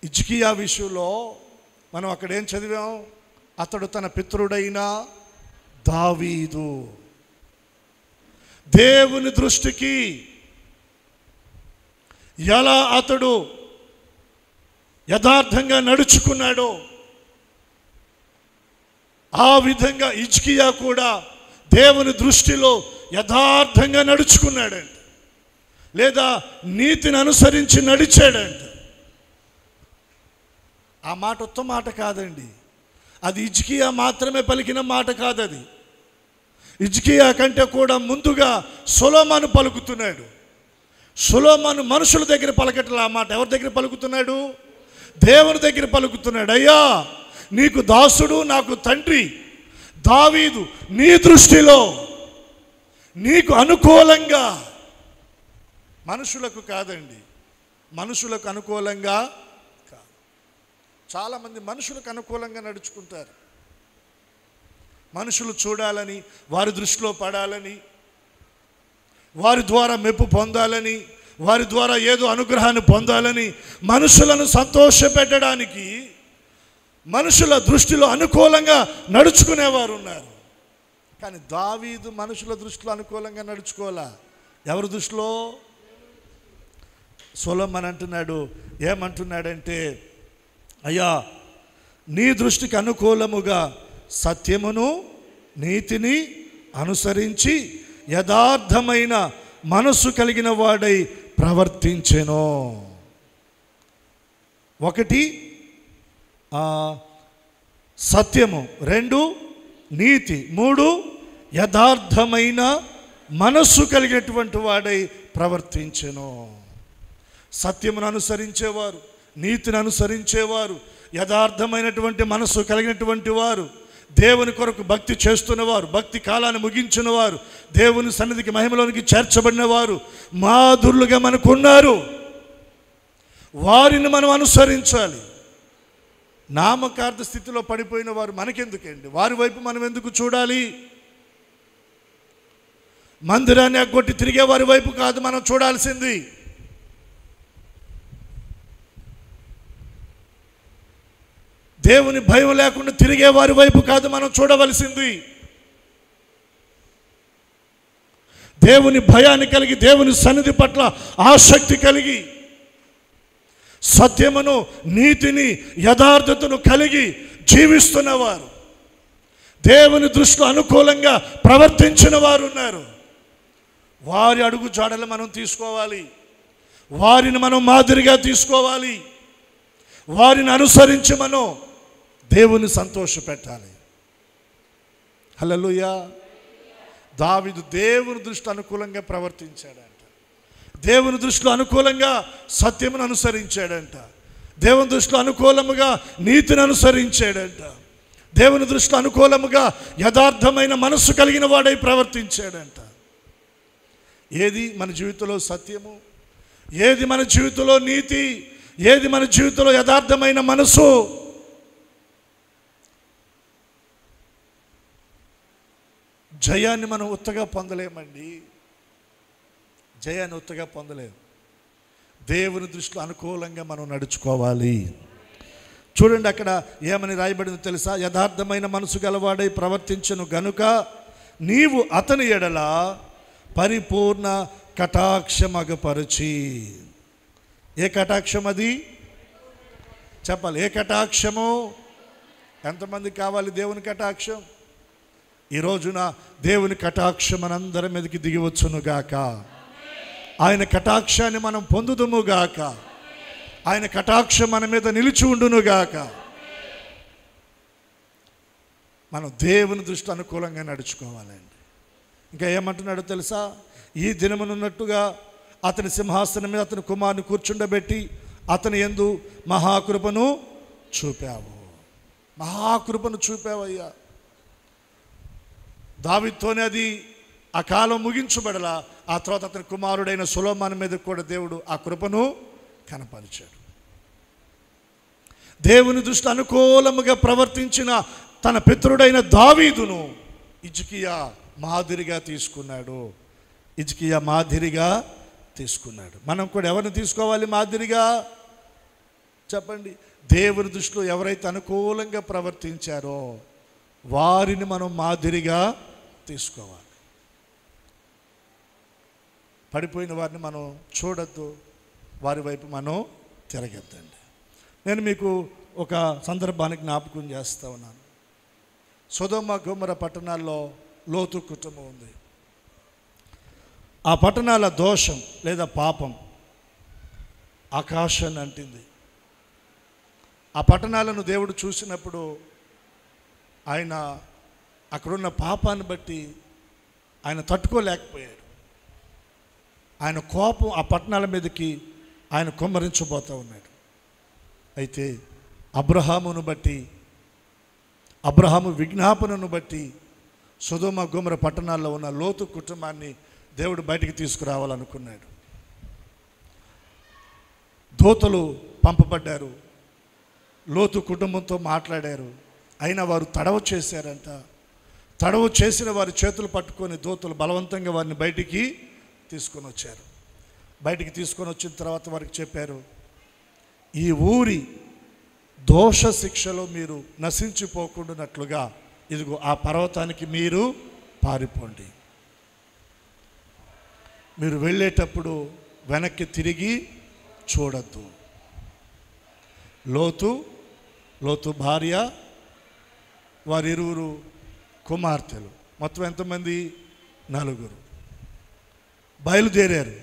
Speaker 1: హిజ్కియా విషయంలో మనం అక్కడ ఏం చదివాం? అతడు తన పితరుడైన దావీదు దేవుని దృష్టికి ఎలా అతడు యథార్థంగా నడుచుకున్నాడో ఆ విధంగా హిజ్కియా కూడా దేవుని దృష్టిలో యథార్థంగా నడుచుకున్నాడంట, లేదా నీతిని అనుసరించి నడిచాడంట. ఆ మాట ఉత్తమ మాట కాదండి. అది హిజ్కియా మాత్రమే పలికిన మాట కాదు. అది హిజ్కియా కంటే కూడా ముందుగా సొలొమోను పలుకుతున్నాడు. సొలొమోను మనుషుల దగ్గర పలకట్లే ఆ మాట. ఎవరి దగ్గర పలుకుతున్నాడు? దేవుని దగ్గర పలుకుతున్నాడు. అయ్యా, నీకు దాసుడు, నాకు తండ్రి దావీదు నీ దృష్టిలో నీకు అనుకూలంగా, మనుషులకు కాదండి, మనుషులకు అనుకూలంగా కాదు. చాలామంది మనుషులకు అనుకూలంగా నడుచుకుంటారు. మనుషులు చూడాలని, వారి దృష్టిలో పడాలని, వారి ద్వారా మెప్పు పొందాలని, వారి ద్వారా ఏదో అనుగ్రహాన్ని పొందాలని, మనుషులను సంతోషపెట్టడానికి మనుషుల దృష్టిలో అనుకూలంగా నడుచుకునేవారు ఉన్నారు. కానీ దావీదు మనుషుల దృష్టిలో అనుకూలంగా నడుచుకోవాలా. ఎవరి దృష్టిలో? సొలొమోను అంటున్నాడు, ఏమంటున్నాడంటే, అయ్యా, నీ దృష్టికి అనుకూలముగా సత్యమును నీతిని అనుసరించి యథార్థమైన మనస్సు కలిగిన వాడై ప్రవర్తించెను. ఒకటి సత్యము, 2 నీతి, 3 యథార్థమైన మనస్సు కలిగినటువంటి వాడై ప్రవర్తించెను. సత్యమును అనుసరించేవారు, నీతిని అనుసరించేవారు, యథార్థమైనటువంటి మనస్సు కలిగినటువంటి వారు, దేవుని కొరకు భక్తి చేస్తున్నవారు, భక్తి కాలాన్ని ముగించిన వారు, దేవుని సన్నిధికి మహిమలోనికి చేర్చబడిన వారు మాధురులుగా మనకున్నారు. వారిని మనం అనుసరించాలి. నామకార్థ స్థితిలో పడిపోయిన వారు మనకెందుకండి? వారి వైపు మనం ఎందుకు చూడాలి? మందిరాన్ని ఎగ్గొట్టి తిరిగే వారి వైపు కాదు మనం చూడాల్సింది. దేవుని భయం లేకుండా తిరిగే వారి వైపు కాదు మనం చూడవలసింది. దేవుని భయాన్ని కలిగి, దేవుని సన్నిధి పట్ల ఆసక్తి కలిగి, సత్యమును, నీతిని, యథార్థతను కలిగి జీవిస్తున్నవారు, దేవుని దృష్టిలో అనుకూలంగా ప్రవర్తించిన వారు ఉన్నారు. వారి అడుగు జాడలు మనం తీసుకోవాలి, వారిని మనం మాదిరిగా తీసుకోవాలి, వారిని అనుసరించి మనం దేవుని సంతోషపెట్టాలి. హల్లెలూయా. దావీదు దేవుని దృష్టి అనుకూలంగా ప్రవర్తించాడంట, దేవుని దృష్టిలో అనుకూలంగా సత్యమును అనుసరించాడంట, దేవుని దృష్టిలో అనుకూలముగా నీతిని అనుసరించాడంట, దేవుని దృష్టిలో అనుకూలముగా యథార్థమైన మనస్సు కలిగిన వాడై ప్రవర్తించాడంట. ఏది మన జీవితంలో సత్యము, ఏది మన జీవితంలో నీతి, ఏది మన జీవితంలో యథార్థమైన మనసు? జయాన్ని మనం ఉత్తగా పొందలేమండి, జయాన్ని ఉత్తగా పొందలేము. దేవుని దృష్టిలో అనుకూలంగా మనం నడుచుకోవాలి. చూడండి, అక్కడ ఏమని రాయబడిందో తెలుసా? యథార్థమైన మనసు గలవాడై ప్రవర్తించును గనుక నీవు అతని ఎడల పరిపూర్ణ కటాక్షమగపరచి. ఏ కటాక్షం అది? చెప్పాలి. ఏ కటాక్షము? ఎంతమంది కావాలి దేవుని కటాక్షం? ఈ రోజున దేవుని కటాక్షం మనందరి మీదకి దిగివచ్చునుగాక. ఆయన కటాక్షాన్ని మనం పొందుదుముగాక. ఆయన కటాక్షం మన మీద నిలిచి ఉండునుగాక. మనం దేవుని దృష్టి అనుకూలంగా నడుచుకోవాలండి. ఇంకా ఏమంటున్నాడో తెలుసా? ఈ దినమునున్నట్టుగా అతని సింహాసనం మీద అతని కుమారుని కూర్చుండబెట్టి అతని యందు మహాకృపను చూపావు. మహాకృపను చూపావయ్యా. దావీదుతోనే అది ఆ కాలం ముగించబడలా. ఆ తర్వాత అతని కుమారుడైన సొలొమోను మీద కూడా దేవుడు ఆ కృపను కనపరిచాడు. దేవుని దృష్టి అనుకూలముగా ప్రవర్తించిన తన పితరుడైన దావీదును హిజ్కియా మాదిరిగా తీసుకున్నాడు. హిజ్కియా మాదిరిగా తీసుకున్నాడు. మనం కూడా ఎవరిని తీసుకోవాలి మాదిరిగా? చెప్పండి. దేవుని దృష్టిలో ఎవరైతే అనుకూలంగా ప్రవర్తించారో వారిని మనం మాదిరిగా తీసుకోవాలి. పడిపోయిన వారిని మనం చూడొద్దు, వారి వైపు మనం తిరగద్దండి. నేను మీకు ఒక సందర్భానికి జ్ఞాపకం చేస్తూ ఉన్నాను. సొదొమ గొమొర్రా పట్టణాల్లో లోతు కుటుంబం ఉంది. ఆ పట్టణాల దోషం లేదా పాపం ఆకాశాన్ని అంటింది. ఆ పట్టణాలను దేవుడు చూసినప్పుడు ఆయన అక్కడున్న పాపాన్ని బట్టి ఆయన తట్టుకోలేకపోయాడు. ఆయన కోపం ఆ పట్టణాల మీదకి ఆయన కుమ్మరించబోతూ ఉన్నాడు. అయితే అబ్రహామును బట్టి, అబ్రహాము విజ్ఞాపనను బట్టి సొదొమ గొమొర్రా పట్టణాల్లో ఉన్న లోతు కుటుంబాన్ని దేవుడు బయటికి తీసుకురావాలనుకున్నాడు. దూతలు పంపబడ్డారు, లోతు కుటుంబంతో మాట్లాడారు. అయినా వారు తడవ చేశారంట. తడవ చేసిన వారి చేతులు పట్టుకొని దూతలు బలవంతంగా వారిని బయటికి తీసుకొని వచ్చారు. బయటికి తీసుకొని వచ్చిన తర్వాత వారికి చెప్పారు, ఈ ఊరి దోష శిక్షలో మీరు నశించిపోకుండానట్లుగా ఇదిగో ఆ పర్వతానికి మీరు పారిపోండి. మీరు వెళ్ళేటప్పుడు వెనక్కి తిరిగి చూడద్దు. లోతు భార్య, వారిరువురు కుమార్తెలు, మొత్తం ఎంతమంది? 4 బయలుదేరారు.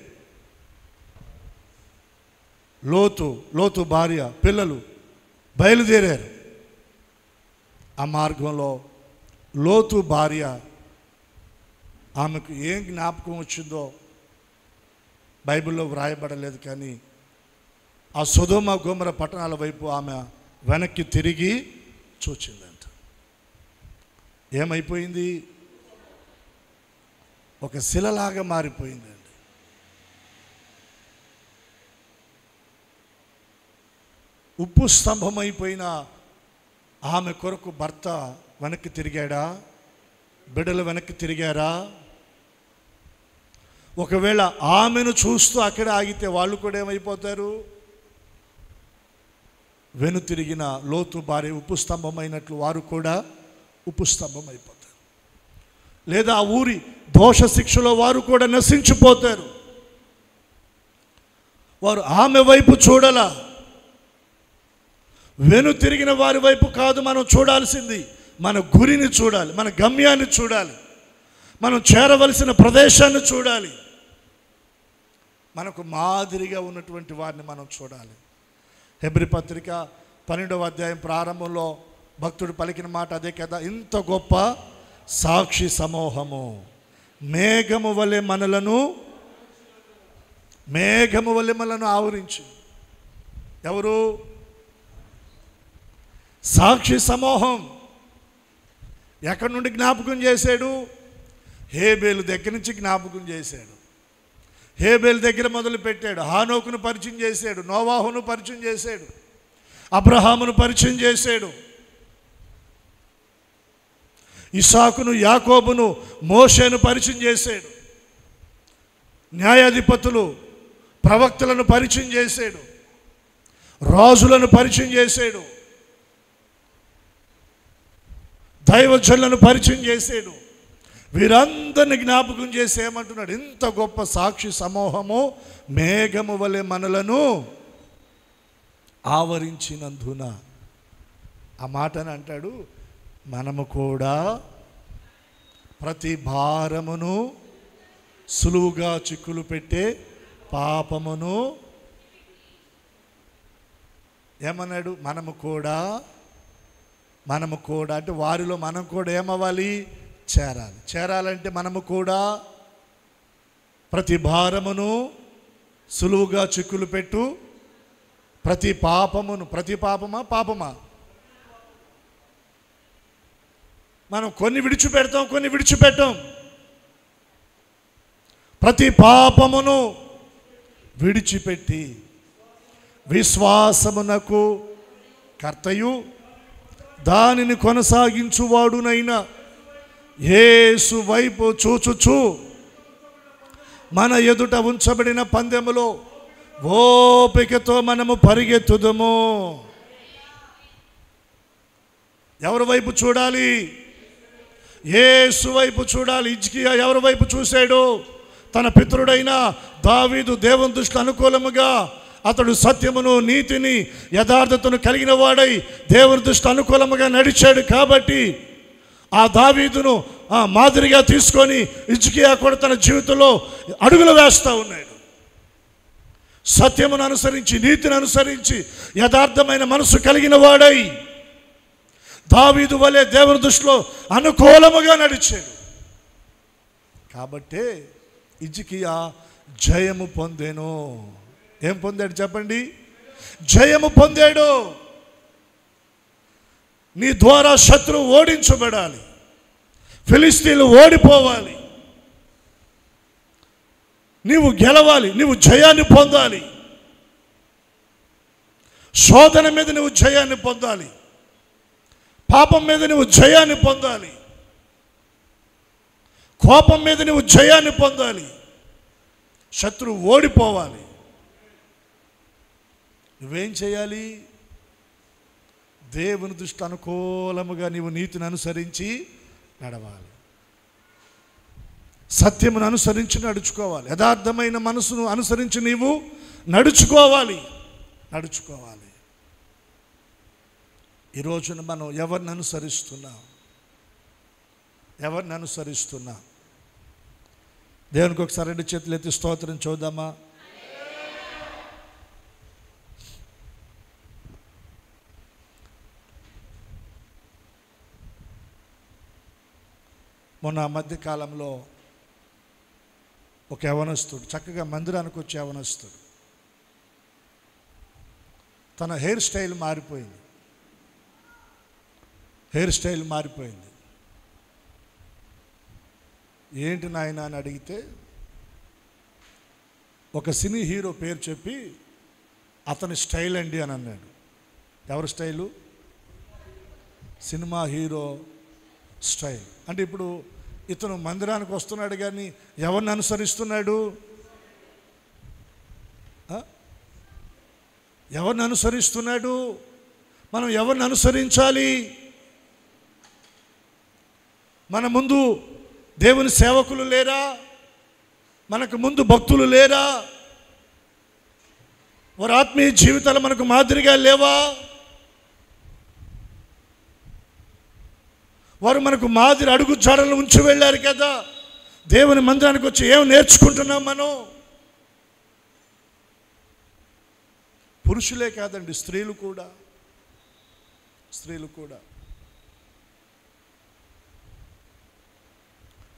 Speaker 1: లోతు భార్య, పిల్లలు బయలుదేరారు. ఆ మార్గంలో లోతు భార్య, ఆమెకు ఏం జ్ఞాపకం వచ్చిందో బైబిల్లో వ్రాయబడలేదు, కానీ ఆ సొదొమ గొమొర్రా పట్టణాల వైపు ఆమె వెనక్కి తిరిగి చూచిందంట. ఏమైపోయింది? ఒక శిలలాగా మారిపోయిందండి. ఉప్పు స్తంభమైపోయిన ఆమె కొరకు భర్త వెనక్కి తిరిగాడా? బిడ్డలు వెనక్కి తిరిగారా? ఒకవేళ ఆమెను చూస్తూ అక్కడ ఆగితే వాళ్ళు కూడా ఏమైపోతారు? వెను తిరిగిన లోతు భార్య ఉప్పు స్తంభమైనట్లు వారు కూడా ఉప్పు స్తంభం అయిపోతారు. లేదా ఆ ఊరి దోష శిక్షలో వారు కూడా నశించిపోతారు. వారు ఆమె వైపు చూడాల, వెను తిరిగిన వారి వైపు కాదు మనం చూడాల్సింది. మన గురిని చూడాలి, మన గమ్యాన్ని చూడాలి, మనం చేరవలసిన ప్రదేశాన్ని చూడాలి, మనకు మాదిరిగా ఉన్నటువంటి వారిని మనం చూడాలి. హెబ్రీ పత్రిక 12వ అధ్యాయం ప్రారంభంలో భక్తుడు పలికిన మాట అదే కదా, ఇంత గొప్ప సాక్షి సమూహము మేఘము వలె మనలను ఆవరించి. ఎవరు? సాక్షి సమూహం. ఎక్కడి నుండి జ్ఞాపకం చేశాడు? హేబేలు దగ్గర నుంచి జ్ఞాపకం చేశాడు. హేబేలు దగ్గర మొదలు పెట్టాడు. హానోకును పరిచయం చేశాడు, నోవాహును పరిచయం చేశాడు, అబ్రహామును పరిచయం చేశాడు, ఇస్సాకును, యాకోబును, మోషేను పరిచయం చేశాడు, న్యాయాధిపతులు, ప్రవక్తలను పరిచయం చేశాడు, రాజులను పరిచయం చేశాడు, దైవజనులను పరిచయం చేశాడు. వీరందరిని జ్ఞాపకం చేసి ఏమంటున్నాడు? ఇంత గొప్ప సాక్షి సమూహము మేఘము వలె మనలను ఆవరించినందున. ఆ మాటని అంటాడు, మనము కూడా ప్రతి భారమును సులువుగా చిక్కులు పెట్టే పాపమును ఏమన్నాడు? మనము కూడా అంటే వారిలో మనం కూడా ఏమవ్వాలి? చేరాలంటే మనము కూడా ప్రతి భారమును సులువుగా చిక్కులు పెట్టు ప్రతి పాపమును. ప్రతి పాపమా? మనం కొన్ని విడిచిపెడతాం, కొన్ని విడిచిపెట్టాం. ప్రతి పాపమును విడిచిపెట్టి విశ్వాసమునకు కర్తయు దానిని కొనసాగించువాడునైన యేసు వైపు చూచుచు మన ఎదుట ఉంచబడిన పందెములో ఓపికతో మనము పరిగెత్తుదము. ఎవరి వైపు చూడాలి? యేసు వైపు చూడాలి. హిజ్కియా ఎవరి వైపు చూశాడు? తన పితరుడైన దావీదు దేవుని దృష్టికి అనుకూలముగా అతడు సత్యమును, నీతిని, యథార్థతను కలిగిన వాడై దేవుని దృష్టికి అనుకూలముగా నడిచాడు. కాబట్టి ఆ దావీదును మాదిరిగా తీసుకొని హిజ్కియా కూడా తన జీవితంలో అడుగులు వేస్తూ ఉన్నాడు. సత్యమును అనుసరించి, నీతిని అనుసరించి, యథార్థమైన మనసు కలిగిన వాడై దావీదు వలె దేవుని దృష్టిలో అనుకూలముగా నడిచాడు. కాబట్టే హిజ్కియా జయము పొందెను. ఏం పొందాడు చెప్పండి? జయము పొందాడు. నీ ద్వారా శత్రువు ఓడించబడాలి, ఫిలిస్తీన్లు ఓడిపోవాలి, నీవు గెలవాలి, నీవు జయాన్ని పొందాలి. శోధన మీద నువ్వు జయాన్ని పొందాలి, పాపం మీద నువ్వు జయాన్ని పొందాలి, కోపం మీద నువ్వు జయాన్ని పొందాలి, శత్రువు ఓడిపోవాలి. నువ్వేం చేయాలి? దేవుని దృష్టి అనుకూలముగా నీవు నీతిని అనుసరించి నడవాలి, సత్యమును అనుసరించి నడుచుకోవాలి, యథార్థమైన మనసును అనుసరించి నీవు నడుచుకోవాలి. ఈ రోజున మనం ఎవరిని అనుసరిస్తున్నాం? దేవునికి ఒకసారి 2 చేతులు ఎత్తి స్తోత్రం చూద్దామా? మొన్న మధ్యకాలంలో ఒక యవనస్తుడు, చక్కగా మందిరానికి వచ్చే యవనస్తుడు, తన హెయిర్ స్టైల్ మారిపోయింది. ఏంటి నాయన అని అడిగితే, ఒక సినీ హీరో పేరు చెప్పి అతని స్టైల్ అండి అని అన్నాడు. ఎవరి స్టైలు? Cinema hero style. అంటే ఇప్పుడు ఇతను మందిరానికి వస్తున్నాడు కానీ ఎవరిని అనుసరిస్తున్నాడు? ఎవరిని అనుసరిస్తున్నాడు? మనం ఎవరిని అనుసరించాలి? మన ముందు దేవుని సేవకులు లేరా? మనకు ముందు భక్తులు లేరా? వారి ఆత్మీయ జీవితాలు మనకు మాదిరిగా లేవా? వారు మనకు మాదిరి అడుగు జాడలను ఉంచి వెళ్ళారు కదా. దేవుని మందిరానికి వచ్చి ఏం నేర్చుకుంటున్నాం మనం? పురుషులే కాదండి, స్త్రీలు కూడా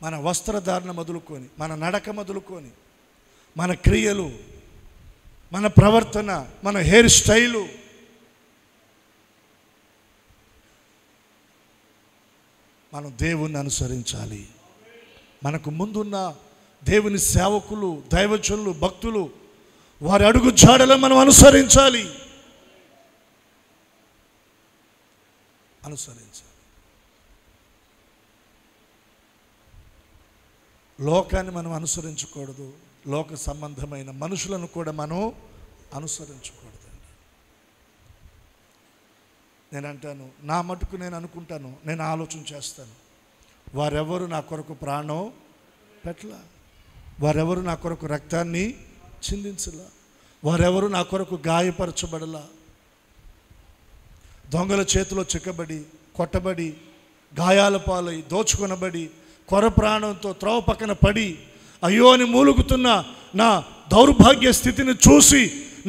Speaker 1: మన వస్త్రధారణ మొదలుకొని, మన నడక మొదలుకొని, మన క్రియలు, మన ప్రవర్తన, మన హెయిర్ స్టైలు, మనం దేవుణ్ణి అనుసరించాలి. మనకు ముందున్న దేవుని సేవకులు, దైవజనులు, భక్తులు, వారి అడుగు జాడలను మనం అనుసరించాలి. లోకాన్ని మనం అనుసరించకూడదు. లోక సంబంధమైన మనుషులను కూడా మనం అనుసరించకూడదండి. నేను అంటాను, నా మటుకు నేను అనుకుంటాను, నేను ఆలోచన చేస్తాను, వారెవరు నా కొరకు ప్రాణం పెట్టలా, వారెవరు నా కొరకు రక్తాన్ని చిందించలా, వారెవరు నా కొరకు గాయపరచబడలా. దొంగల చేతిలో చిక్కబడి, కొట్టబడి, గాయాల పాలై, దోచుకొనబడి, కొర ప్రాణంతో త్రోవ పక్కన పడి, అయ్యో అని మూలుగుతున్న నా దౌర్భాగ్య స్థితిని చూసి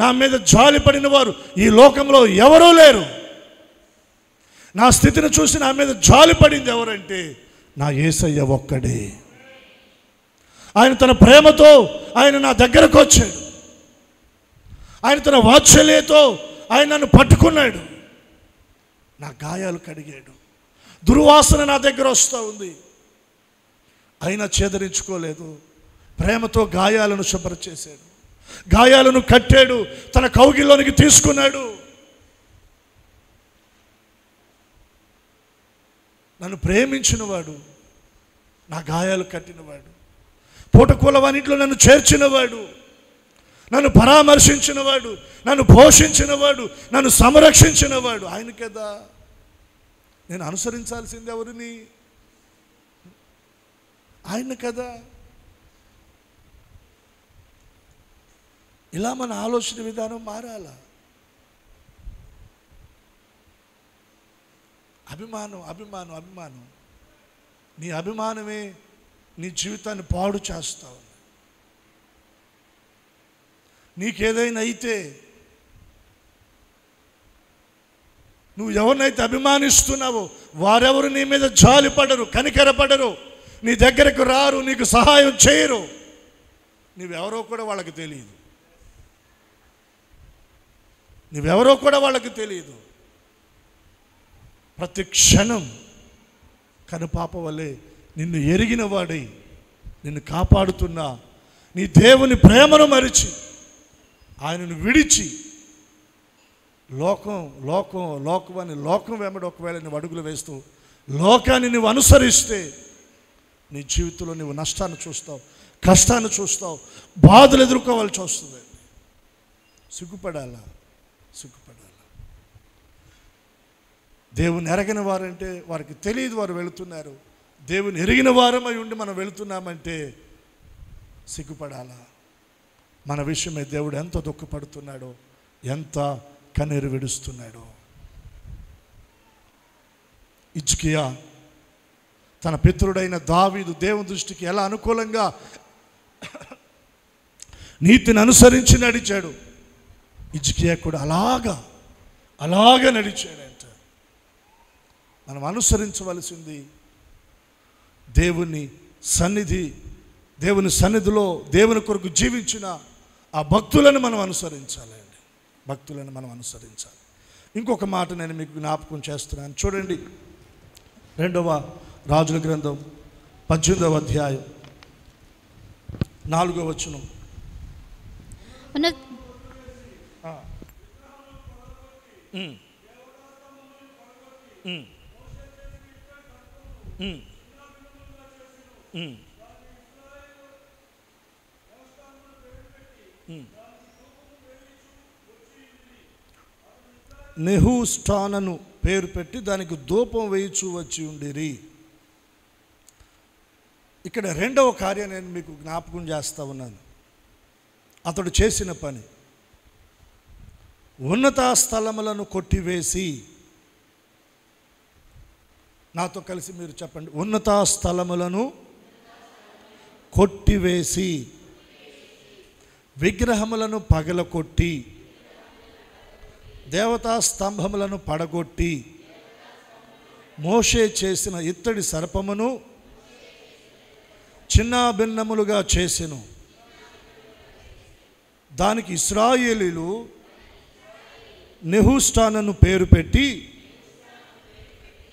Speaker 1: నా మీద జాలి పడిన వారు ఈ లోకంలో ఎవరూ లేరు. నా స్థితిని చూసి నా మీద జాలి పడింది ఎవరంటే నా యేసయ్య ఒక్కడే. ఆయన తన ప్రేమతో ఆయన నా దగ్గరకు వచ్చాడు. ఆయన తన వాత్సల్యంతో ఆయన నన్ను పట్టుకున్నాడు. నా గాయాలు కడిగాడు. దుర్వాసన నా దగ్గర వస్తూ ఉంది, అయినా చేదరించుకోలేదు. ప్రేమతో గాయాలను శుభ్రచేశాడు, గాయాలను కట్టాడు, తన కౌగిల్లోనికి తీసుకున్నాడు. నన్ను ప్రేమించినవాడు, నా గాయాలు కట్టినవాడు, పూటకూలవానింట్లో నన్ను చేర్చినవాడు, నన్ను పరామర్శించినవాడు, నన్ను పోషించినవాడు, నన్ను సంరక్షించినవాడు ఆయన కదా. నేను అనుసరించాల్సింది ఎవరిని? ఆయన కదా. ఇలా మన ఆలోచన విధానం మారాలా. అభిమానం అభిమానం అభిమానం, నీ అభిమానమే నీ జీవితాన్ని పాడు చేస్తావు. నీకేదైనా అయితే, నువ్వు ఎవరినైతే అభిమానిస్తున్నావో వారెవరు నీ మీద జాలి పడరు, కనికరపడరు, నీ దగ్గరకు రారు, నీకు సహాయం చేయరు. నువ్వెవరో కూడా వాళ్ళకి తెలియదు. నువ్వెవరో కూడా వాళ్ళకి తెలియదు. ప్రతి క్షణం కనుపాప వలె నిన్ను ఎరిగిన వాడై నిన్ను కాపాడుతున్నా నీ దేవుని ప్రేమను మరిచి ఆయనను విడిచి లోకం వెంబడి ఒకవేళ నువ్వు అడుగులు వేస్తూ లోకాన్ని నువ్వు అనుసరిస్తే నీ జీవితంలో నువ్వు నష్టాన్ని చూస్తావు, కష్టాన్ని చూస్తావు, బాధలు ఎదుర్కోవాల్సి వస్తుంది. సిగ్గుపడాలా. దేవుని ఎరగని వారంటే వారికి తెలియదు, వారు వెళుతున్నారు. దేవుని ఎరిగిన వారమై ఉండి మనం వెళుతున్నామంటే సిగ్గుపడాలా. మన విషయమై దేవుడు ఎంత దుఃఖపడుతున్నాడో, ఎంత కన్నీరు విడుస్తున్నాడో. హిజ్కియా తన పితరుడైన దావీదు దేవుని దృష్టికి ఎలా అనుకూలంగా నీతిని అనుసరించి నడిచాడు, హిజ్కియా కూడా అలాగా నడిచాడంట. మనం అనుసరించవలసింది దేవుని సన్నిధిలో దేవుని కొరకు జీవించిన ఆ భక్తులను మనం అనుసరించాలి. ఇంకొక మాట నేను మీకు జ్ఞాపకం చేస్తున్నాను. చూడండి, 2వ రాజుల గ్రంథం 18వ అధ్యాయం 4వ వచనం. నెహుష్టానను పేరు పెట్టి దానికి ధూపం వేయిచూ వచ్చి ఉండిరి. ఇక్కడ రెండవ కార్యం నేను మీకు జ్ఞాపకం చేస్తూ ఉన్నాను. అతడు చేసిన పని ఉన్నత స్థలములను కొట్టివేసి, నాతో కలిసి మీరు చెప్పండి, ఉన్నత స్థలములను కొట్టివేసి విగ్రహములను పగలకొట్టి దేవతా స్తంభములను పడగొట్టి మోషే చేసిన ఇత్తడి సర్పమును చిన్నాభిన్నములుగా చేసెను. దానికి ఇశ్రాయేలీలు నెహుష్టానను పేరు పెట్టి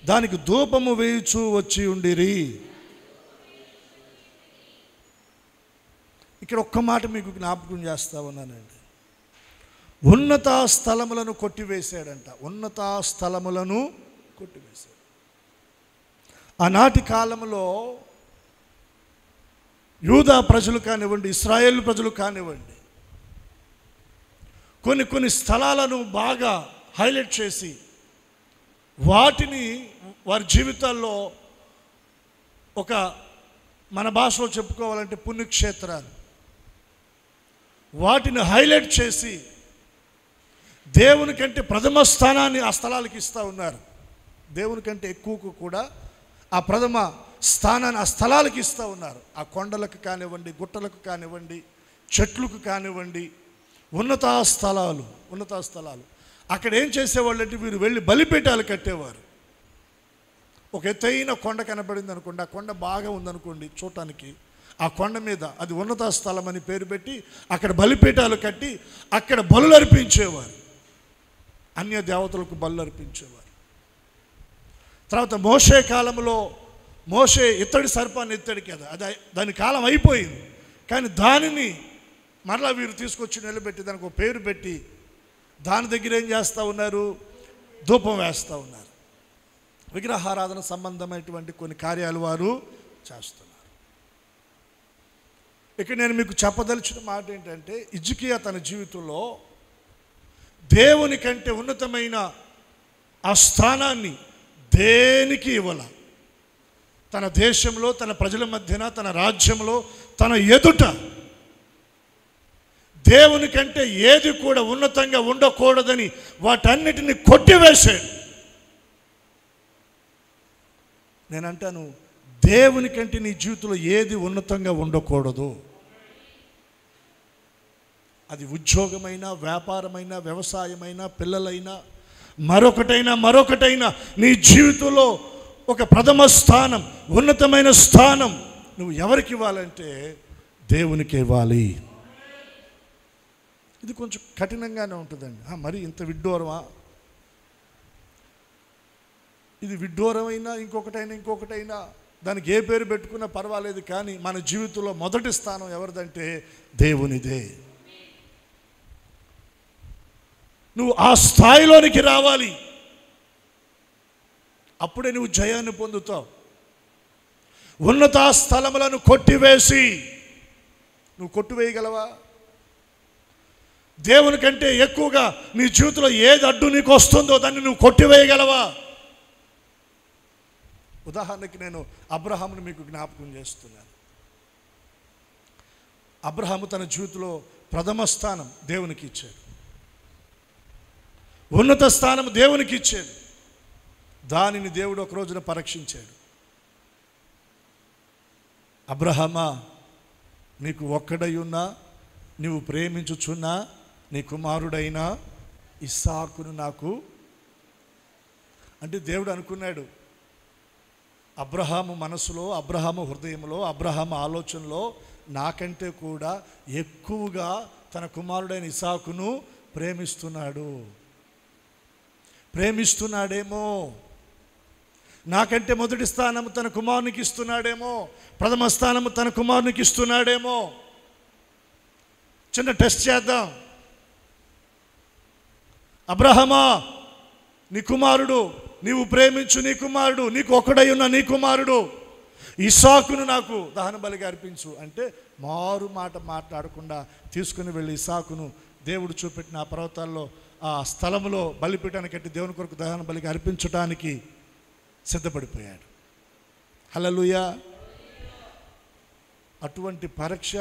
Speaker 1: దానికి ధూపము వేయుచూ వచ్చి ఉండిరి. ఇక్కడ ఒక్క మాట మీకు జ్ఞాపకం చేస్తా ఉన్నానండి. ఉన్నత స్థలములను కొట్టివేశాడంట. ఉన్నత స్థలములను కొట్టివేశాడు. ఆనాటి కాలంలో యూదా ప్రజలు కానివ్వండి, ఇశ్రాయేలు ప్రజలు కానివ్వండి, కొన్ని స్థలాలను బాగా హైలైట్ చేసి వాటిని వారి జీవితాల్లో ఒక, మన భాషలో చెప్పుకోవాలంటే పుణ్యక్షేత్రాలు, వాటిని హైలైట్ చేసి దేవుని కంటే ప్రథమ స్థానాన్ని ఆ స్థలాలకు ఇస్తూ ఉన్నారు. దేవుని కంటే ఎక్కువకు కూడా ఆ ప్రథమ స్థానాన్ని ఆ స్థలాలకు ఇస్తూ ఉన్నారు. ఆ కొండలకు కానివ్వండి, గుట్టలకు కానివ్వండి, చెట్లకు కానివ్వండి, ఉన్నత స్థలాలు. అక్కడ ఏం చేసేవాళ్ళు అంటే వీరు వెళ్ళి బలిపీఠాలు కట్టేవారు. ఒక ఎత్తైన కొండ కనబడింది అనుకోండి, ఆ కొండ బాగా ఉందనుకోండి చూడటానికి, ఆ కొండ మీద అది ఉన్నత స్థలం అని పేరు పెట్టి అక్కడ బలిపీఠాలు కట్టి అక్కడ బలులు అర్పించేవారు. అన్య దేవతలకు బలులు అర్పించేవారు. తర్వాత మోషే కాలంలో మోషే ఇత్తడి సర్పాన్ని ఎత్తాడు కదా, దాని కాలం అయిపోయింది. కానీ దానిని మరలా వీరు తీసుకొచ్చి నిలబెట్టి దానికి ఒక పేరు పెట్టి దాని దగ్గర ఏం చేస్తూ ఉన్నారు? ధూపం వేస్తూ ఉన్నారు. విగ్రహారాధన సంబంధమైనటువంటి కొన్ని కార్యాలు వారు చేస్తున్నారు. ఇక్కడ నేను మీకు చెప్పదలిచిన మాట ఏంటంటే, హిజ్కియా తన జీవితంలో దేవుని కంటే ఉన్నతమైన ఆ స్థానాన్ని దేనికి ఇవ్వాల. తన దేశంలో, తన ప్రజల మధ్యన, తన రాజ్యంలో, తన ఎదుట దేవుని కంటే ఏది కూడా ఉన్నతంగా ఉండకూడదని వాటన్నిటిని కొట్టివేశాడు. నేనంటాను, దేవుని కంటే నీ జీవితంలో ఏది ఉన్నతంగా ఉండకూడదు. అది ఉద్యోగమైనా, వ్యాపారమైనా, వ్యవసాయమైనా, పిల్లలైనా, మరొకటైనా నీ జీవితంలో ఒక ప్రథమ స్థానం, ఉన్నతమైన స్థానం నువ్వు ఎవరికి ఇవ్వాలంటే దేవునికి ఇవ్వాలి. ఇది కొంచెం కఠినంగానే ఉంటుందండి. మరి ఇంత విడ్డూరమా? ఇది విడ్డూరమైనా ఇంకొకటైనా దానికి ఏ పేరు పెట్టుకున్నా పర్వాలేదు, కానీ మన జీవితంలో మొదటి స్థానం ఎవరిదంటే దేవునిదే. నువ్వు ఆ స్థాయిలోనికి రావాలి, అప్పుడే నువ్వు జయాన్ని పొందుతావు. ఉన్నత స్థలములను కొట్టివేసి, నువ్వు కొట్టివేయగలవా? దేవుని కంటే ఎక్కువగా నీ జీవితంలో ఏది అడ్డు నీకు వస్తుందో దాన్ని నువ్వు కొట్టివేయగలవా? ఉదాహరణకి నేను అబ్రహామును మీకు జ్ఞాపకం చేస్తున్నాను. అబ్రహాము తన జీవితంలో ప్రథమ స్థానం దేవునికి ఇచ్చాడు, ఉన్నత స్థానం దేవునికి ఇచ్చాడు. దానిని దేవుడు ఒక రోజున పరీక్షించాడు. అబ్రహామా, నీకు ఒక్కడై ఉన్నా నీవు ప్రేమించుచున్నా నీ కుమారుడైన ఇస్సాకును నాకు. అంటే దేవుడు అనుకున్నాడు, అబ్రహాము మనసులో, అబ్రహాము హృదయంలో, అబ్రహాము ఆలోచనలో నాకంటే కూడా ఎక్కువగా తన కుమారుడైన ఇస్సాకును ప్రేమిస్తున్నాడేమో, నాకంటే మొదటి స్థానము తన కుమారునికి ఇస్తున్నాడేమో, ప్రథమ స్థానము తన కుమారునికి ఇస్తున్నాడేమో. చిన్న టెస్ట్ చేద్దాం. అబ్రహమా, నీ కుమారుడు, నీవు ప్రేమించు నీ కుమారుడు, నీకు ఒక్కడై ఉన్న నీ కుమారుడు ఇస్సాకును నాకు దహన బలిగా అర్పించు అంటే మారు మాట మాట్లాడకుండా తీసుకుని వెళ్ళి ఇస్సాకును దేవుడు చూపెట్టిన ఆ పర్వతాల్లో ఆ స్థలంలో బలిపీఠాన్ని కట్టి దేవుని కొరకు దహన బలిగా అర్పించడానికి సిద్ధపడిపోయాడు. హల్లెలూయా. అటువంటి పరీక్ష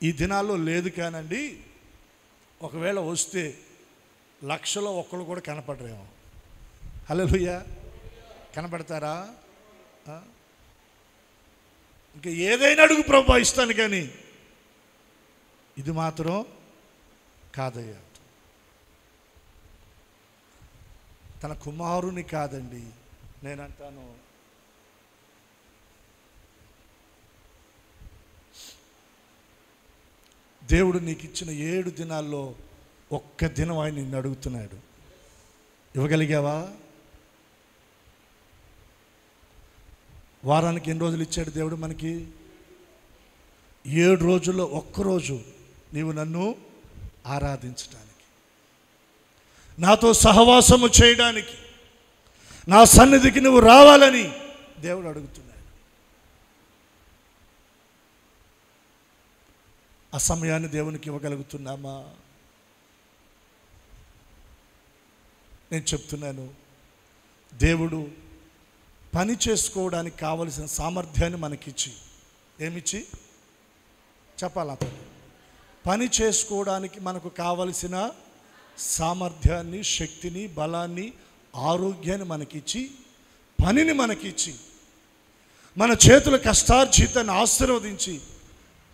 Speaker 1: ఈ దినాల్లో లేదు కానండి. ఒకవేళ వస్తే లక్షలో ఒక్కరు కూడా కనపడరేమో. హల్లెలూయా. కనపడతారా? ఇంకా ఏదైనా అడుగు ప్రభువా ఇస్తాను, కానీ ఇది మాత్రం కాదయ్యా. తన కుమారుని కాదండి, నేనంటాను దేవుడు నీకు ఇచ్చిన 7 దినాల్లో ఒక్క దినం ఆయన నిన్ను అడుగుతున్నాడు. ఇవ్వగలిగావా? వారానికి ఎన్ని రోజులు ఇచ్చాడు దేవుడు మనకి? 7 రోజుల్లో ఒక్కరోజు నీవు నన్ను ఆరాధించడానికి, నాతో సహవాసము చేయడానికి, నా సన్నిధికి నువ్వు రావాలని దేవుడు అడుగుతున్నాడు. ఆ సమయాన్ని దేవునికి ఇవ్వగలుగుతున్నామా? నేను చెప్తున్నాను, దేవుడు పని చేసుకోవడానికి కావలసిన సామర్థ్యాన్ని మనకిచ్చి, ఏమిచ్చి చెప్పాలా? పని చేసుకోవడానికి మనకు కావలసిన సామర్థ్యాన్ని, శక్తిని, బలాన్ని, ఆరోగ్యాన్ని మనకిచ్చి, పనిని మనకిచ్చి, మన చేతుల కష్టార్జితాన్ని ఆశీర్వదించి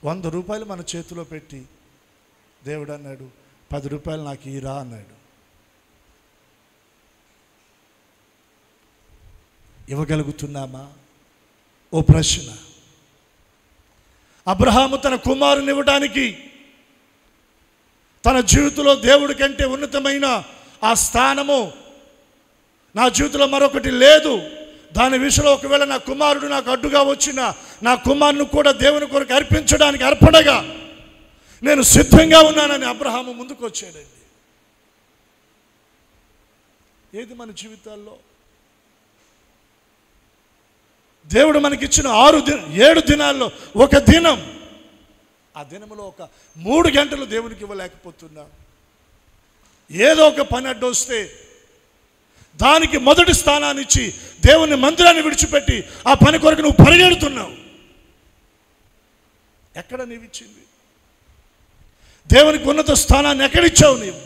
Speaker 1: 100 రూపాయలు మన చేతిలో పెట్టి దేవుడు అన్నాడు, 10 రూపాయలు నాకు ఇరా అన్నాడు. ఇవ్వగలుగుతున్నామా? ఓ ప్రశ్న. అబ్రహాము తన కుమారుని ఇవ్వడానికి తన జీవితంలో దేవుడి కంటే ఉన్నతమైన ఆ స్థానము నా జీవితంలో మరొకటి లేదు, దాని విషయంలో ఒకవేళ నా కుమారుడు నాకు అడ్డుగా వచ్చిన నా కుమారుని కూడా దేవుని కొరకు అర్పించడానికి అర్పణగా నేను సిద్ధంగా ఉన్నానని అబ్రహాము ముందుకు వచ్చాడండి. ఏది మన జీవితాల్లో దేవుడు మనకిచ్చిన 7 దినాల్లో ఒక దినం, ఆ దినంలో ఒక 3 గంటలు దేవునికి ఇవ్వలేకపోతున్నా, ఏదో ఒక పని అడ్డొస్తే దానికి మొదటి స్థానాన్ని ఇచ్చి దేవుని మందిరాన్ని విడిచిపెట్టి ఆ పని కొరకు నువ్వు పరిగెడుతున్నావు. ఎక్కడ నీవిచ్చింది? దేవునికి ఉన్నత స్థానాన్ని ఎక్కడిచ్చావు నీవు?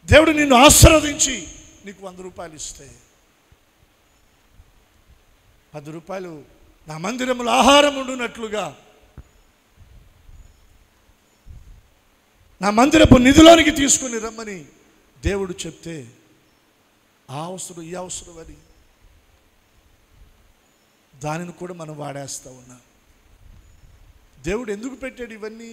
Speaker 1: దేవుడు నిన్ను ఆశీర్వదించి నీకు 100 రూపాయలు ఇస్తే, 10 రూపాయలు నా మందిరంలో ఆహారం ఉండునట్లుగా నా మందిరపు నిధిలోనికి తీసుకుని రమ్మని దేవుడు చెప్తే, ఆ అవసరం ఈ అవసరం అని దానిని కూడా మనం వాడేస్తూ ఉన్నాం. దేవుడు ఎందుకు పెట్టాడు ఇవన్నీ?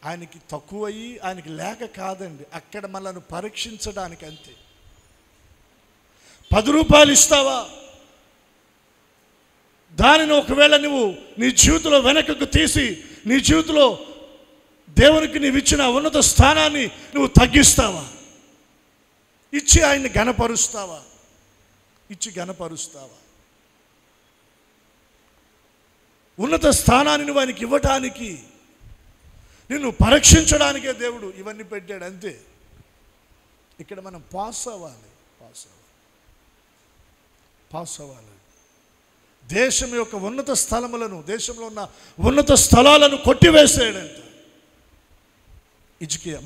Speaker 1: ఆయనకి తక్కువయ్యి ఆయనకి లేక కాదండి, అక్కడ మనల్ని పరీక్షించడానికి అంతే. 10 రూపాయలు ఇస్తావా? దానిని ఒకవేళ నువ్వు నీ జీవితంలో వెనకకు తీసి నీ జీవితంలో దేవునికి నీవు ఇచ్చిన ఉన్నత స్థానాన్ని నువ్వు తగ్గిస్తావా? ఇచ్చి ఆయన్ని ఘనపరుస్తావా? ఇచ్చి ఘనపరుస్తావా? ఉన్నత స్థానాన్ని నువ్వు ఆయనకి ఇవ్వటానికి, నిన్ను పరీక్షించడానికే దేవుడు ఇవన్నీ పెట్టాడు అంతే. ఇక్కడ మనం పాస్ అవ్వాలి. దేశం యొక్క ఉన్నత స్థలములను, దేశంలో ఉన్న ఉన్నత స్థలాలను కొట్టివేసాడంట హిజ్కియా.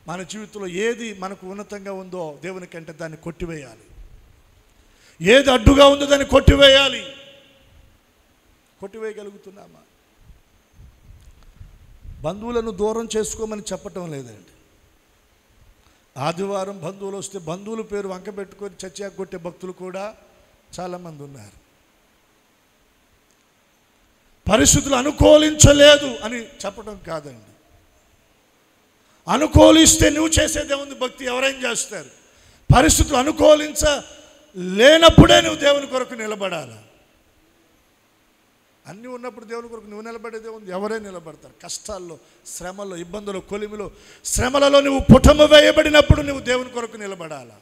Speaker 1: మన జీవితంలో ఏది మనకు ఉన్నతంగా ఉందో దేవుని కంటే దాన్ని కొట్టివేయాలి. ఏది అడ్డుగా ఉందో దాన్ని కొట్టివేయాలి. కొట్టివేయగలుగుతున్నామా? బంధువులను దూరం చేసుకోమని చెప్పటం లేదండి. ఆదివారం బంధువులు వస్తే బంధువుల పేరు వంక పెట్టుకొని చచ్చాక కొట్టే భక్తులు కూడా చాలామంది ఉన్నారు. పరిస్థితులు అనుకూలించలేదు అని చెప్పడం కాదండి. అనుకూలిస్తే నువ్వు చేసేదే ఉంది భక్తి, ఎవరైనా చేస్తారు. పరిస్థితులు అనుకూలించలేనప్పుడే నువ్వు దేవుని కొరకు నిలబడాలి. అన్నీ ఉన్నప్పుడు దేవుని కొరకు నువ్వు నిలబడేదే ఉంది. ఎవరైనా నిలబడతారు. కష్టాల్లో, శ్రమల్లో, ఇబ్బందులు, కొలిమిలో, శ్రమలలో నువ్వు పుటము వేయబడినప్పుడు నువ్వు దేవుని కొరకు నిలబడాలా.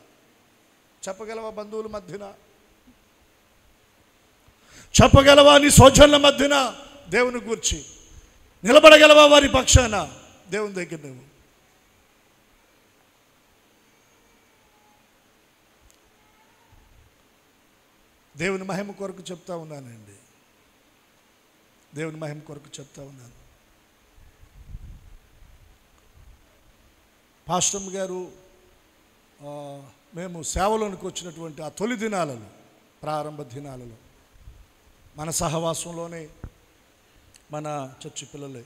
Speaker 1: చెప్పగలవా? బంధువుల మధ్యన చెప్పగలవా? నీ సోదరుల మధ్యన దేవుని గూర్చి నిలబడగలవా? వారి పక్షాన దేవుని దగ్గర నువ్వు దేవుని మహిమ కొరకు చెప్తా ఉన్నానండి, దేవుని మహిమ కొరకు చెప్తా ఉన్నాను. పాస్టర్ గారు మేము సేవలోనికి వచ్చినటువంటి ఆ తొలి దినాలలో, ప్రారంభ దినాలలో మన సహవాసంలోనే మన చర్చి పిల్లలే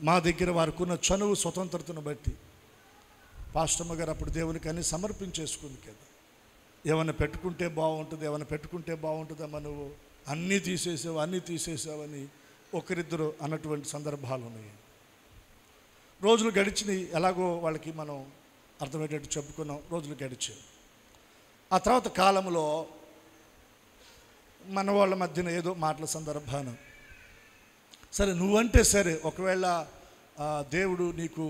Speaker 1: మా దగ్గర వారికి ఉన్న చనువు స్వతంత్రతను బట్టి పాస్టమ్మ గారు అప్పుడు దేవునికి అన్ని సమర్పించేసుకుంది కదా. ఏమైనా పెట్టుకుంటే బాగుంటుంది, ఏమైనా పెట్టుకుంటే బాగుంటుందమ్మా, నువ్వు అన్నీ తీసేసావని ఒకరిద్దరు అన్నటువంటి సందర్భాలు ఉన్నాయి. రోజులు గడిచినాయి, ఎలాగో వాళ్ళకి మనం అర్థమయ్యేటట్టు చెప్పుకున్నాం, రోజులు గడిచాయి. ఆ తర్వాత కాలంలో మన వాళ్ళ మధ్యన ఏదో మాటల సందర్భాన, సరే నువ్వంటే సరే, ఒకవేళ దేవుడు నీకు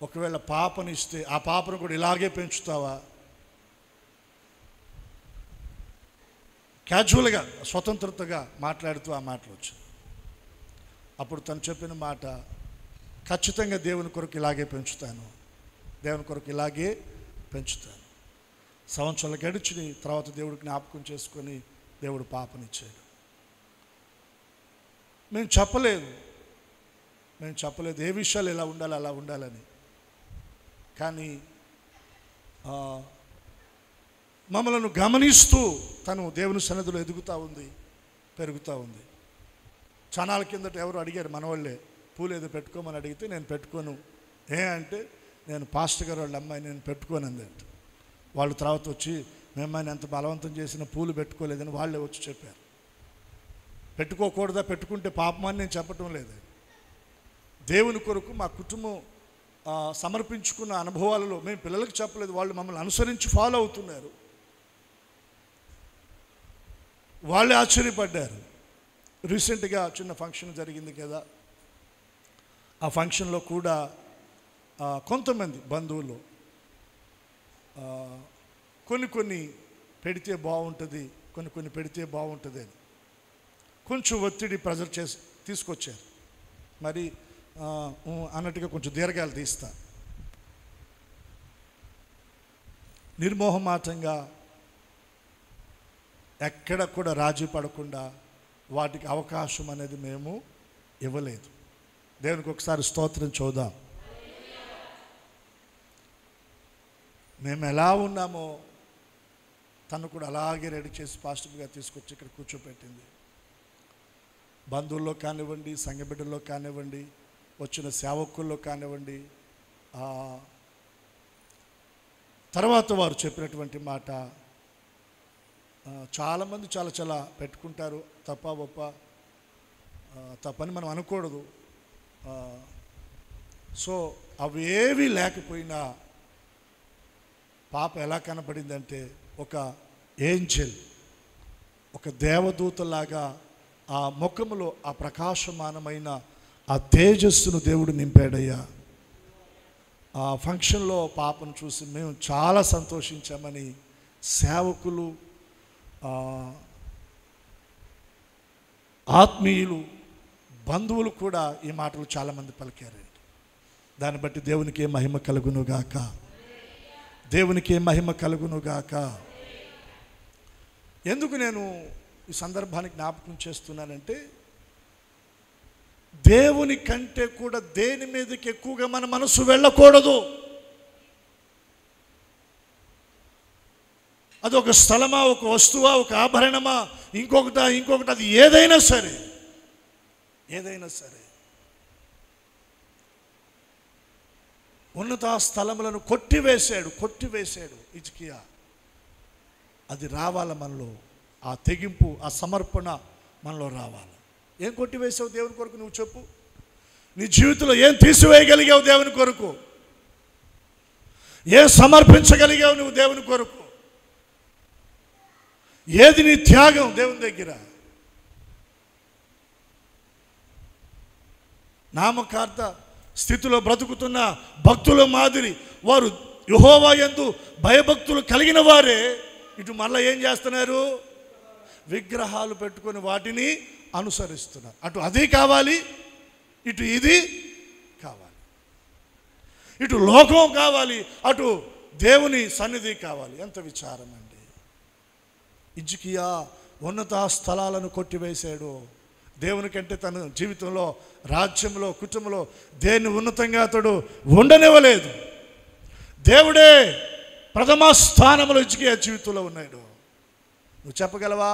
Speaker 1: ఒకవేళ పాపనిస్తే ఆ పాపను కూడా ఇలాగే పెంచుతావా? క్యాజువల్గా స్వతంత్రతగా మాట్లాడుతూ ఆ మాటలు వచ్చాయి. అప్పుడు తను చెప్పిన మాట, ఖచ్చితంగా దేవుని కొరకు ఇలాగే పెంచుతాను, దేవుని కొరకు ఇలాగే పెంచుతాను. సంవత్సరాలు గడిచి తర్వాత దేవుడు జ్ఞాపకం చేసుకొని దేవుడు పాపనిచ్చాడు. మేము చెప్పలేదు ఏ విషయాలు ఇలా ఉండాలి అలా ఉండాలని. కానీ మమ్మలను గమనిస్తూ తను దేవుని సన్నిధిలో ఎదుగుతూ ఉంది, పెరుగుతూ ఉంది. క్షణాల కిందట ఎవరు అడిగారు, మనవాళ్ళే, పూలు ఏదో పెట్టుకోమని అడిగితే నేను పెట్టుకోను. అంటే నేను పాస్టర్ గారు వాళ్ళ అమ్మాయి నేను పెట్టుకోను అందంట. వాళ్ళు తర్వాత వచ్చి మీ అమ్మాయిని ఎంత బలవంతం చేసినా పూలు పెట్టుకోలేదని వాళ్ళే వచ్చి చెప్పారు. పెట్టుకోకూడదా, పెట్టుకుంటే పాపమని నేను చెప్పటం లేదు. దేవుని కొరకు మా కుటుంబం సమర్పించుకున్న అనుభవాలలో మేము పిల్లలకు చెప్పలేదు, వాళ్ళు మమ్మల్ని అనుసరించి ఫాలో అవుతున్నారు. వాళ్ళే ఆశ్చర్యపడ్డారు. రీసెంట్గా చిన్న ఫంక్షన్ జరిగింది కదా, ఆ ఫంక్షన్లో కూడా కొంతమంది బంధువులు కొన్ని పెడితే బాగుంటుంది, కొన్ని పెడితే బాగుంటుంది అని కొంచెం ఒత్తిడి ప్రెజర్ చేసి తీసుకొచ్చారు. మరి అన్నట్టుగా కొంచెం దీర్ఘాలు తీస్తా. నిర్మోహమాటంగా ఎక్కడ కూడా రాజీ పడకుండా వాటికి అవకాశం అనేది మేము ఇవ్వలేదు. దేవునికి ఒకసారి స్తోత్రం చూద్దాం. మేము ఎలా ఉన్నామో తను కూడా అలాగే రెడీ చేసి పాస్టర్గా తీసుకొచ్చి ఇక్కడ కూర్చోపెట్టింది. బంధువుల్లో కానివ్వండి, సంఘబిడ్డల్లో కానివ్వండి, వచ్చిన సేవకుల్లో కానివ్వండి, తర్వాత వారు చెప్పినటువంటి మాట, చాలామంది చాలా పెట్టుకుంటారు, తప్పని మనం అనకూడదు. సో అవి ఏవి లేకపోయినా పాప ఎలా కనపడిందంటే ఒక ఏంజెల్, ఒక దేవదూతలాగా ఆ ముఖములో ఆ ప్రకాశమానమైన ఆ తేజస్సును దేవుడు నింపాడయ్యా. ఆ ఫంక్షన్లో పాపను చూసి మేము చాలా సంతోషించామని సేవకులు, ఆత్మీయులు, బంధువులు కూడా ఈ మాటలు చాలామంది పలికారండి. దాన్ని బట్టి దేవునికి మహిమ కలుగునుగాక, దేవునికి మహిమ కలుగునుగాక. ఎందుకు నేను ఈ సందర్భానికి జ్ఞాపకం చేస్తున్నానంటే, దేవుని కంటే కూడా దేని మీదకి ఎక్కువగా మన మనసు వెళ్ళకూడదు. అది ఒక స్థలమా, ఒక వస్తువా, ఒక ఆభరణమా, ఇంకొకటి, అది ఏదైనా సరే ఉన్నత స్థలములను కొట్టివేశాడు హిజ్కియా. అది రావాలి మనలో, ఆ తెగింపు, ఆ సమర్పణ మనలో రావాలి. ఏం కొట్టివేసావు దేవుని కొరకు నువ్వు చెప్పు? నీ జీవితంలో ఏం తీసివేయగలిగావు దేవుని కొరకు? ఏం సమర్పించగలిగావు నువ్వు దేవుని కొరకు? ఏది నీ త్యాగం దేవుని దగ్గర? నామకార్థ స్థితిలో బ్రతుకుతున్న భక్తుల మాదిరి వారు యెహోవా యందు భయభక్తులు కలిగిన వారే ఇటు మళ్ళీ ఏం చేస్తున్నారు? విగ్రహాలు పెట్టుకొని వాటిని అనుసరిస్తున్నారు. అటు అది కావాలి, ఇటు ఇది కావాలి, ఇటు లోకం కావాలి, అటు దేవుని సన్నిధి కావాలి. ఎంత విచారం అండి. హిజ్కియా ఉన్నత స్థలాలను కొట్టివేశాడు. దేవుని కంటే తన జీవితంలో, రాజ్యంలో, కుటుంబంలో దేన్ని ఉన్నతంగా అతడు ఉండనివ్వలేదు. దేవుడే ప్రథమ స్థానంలో హిజ్కియా జీవితంలో ఉన్నాడు. నువ్వు చెప్పగలవా?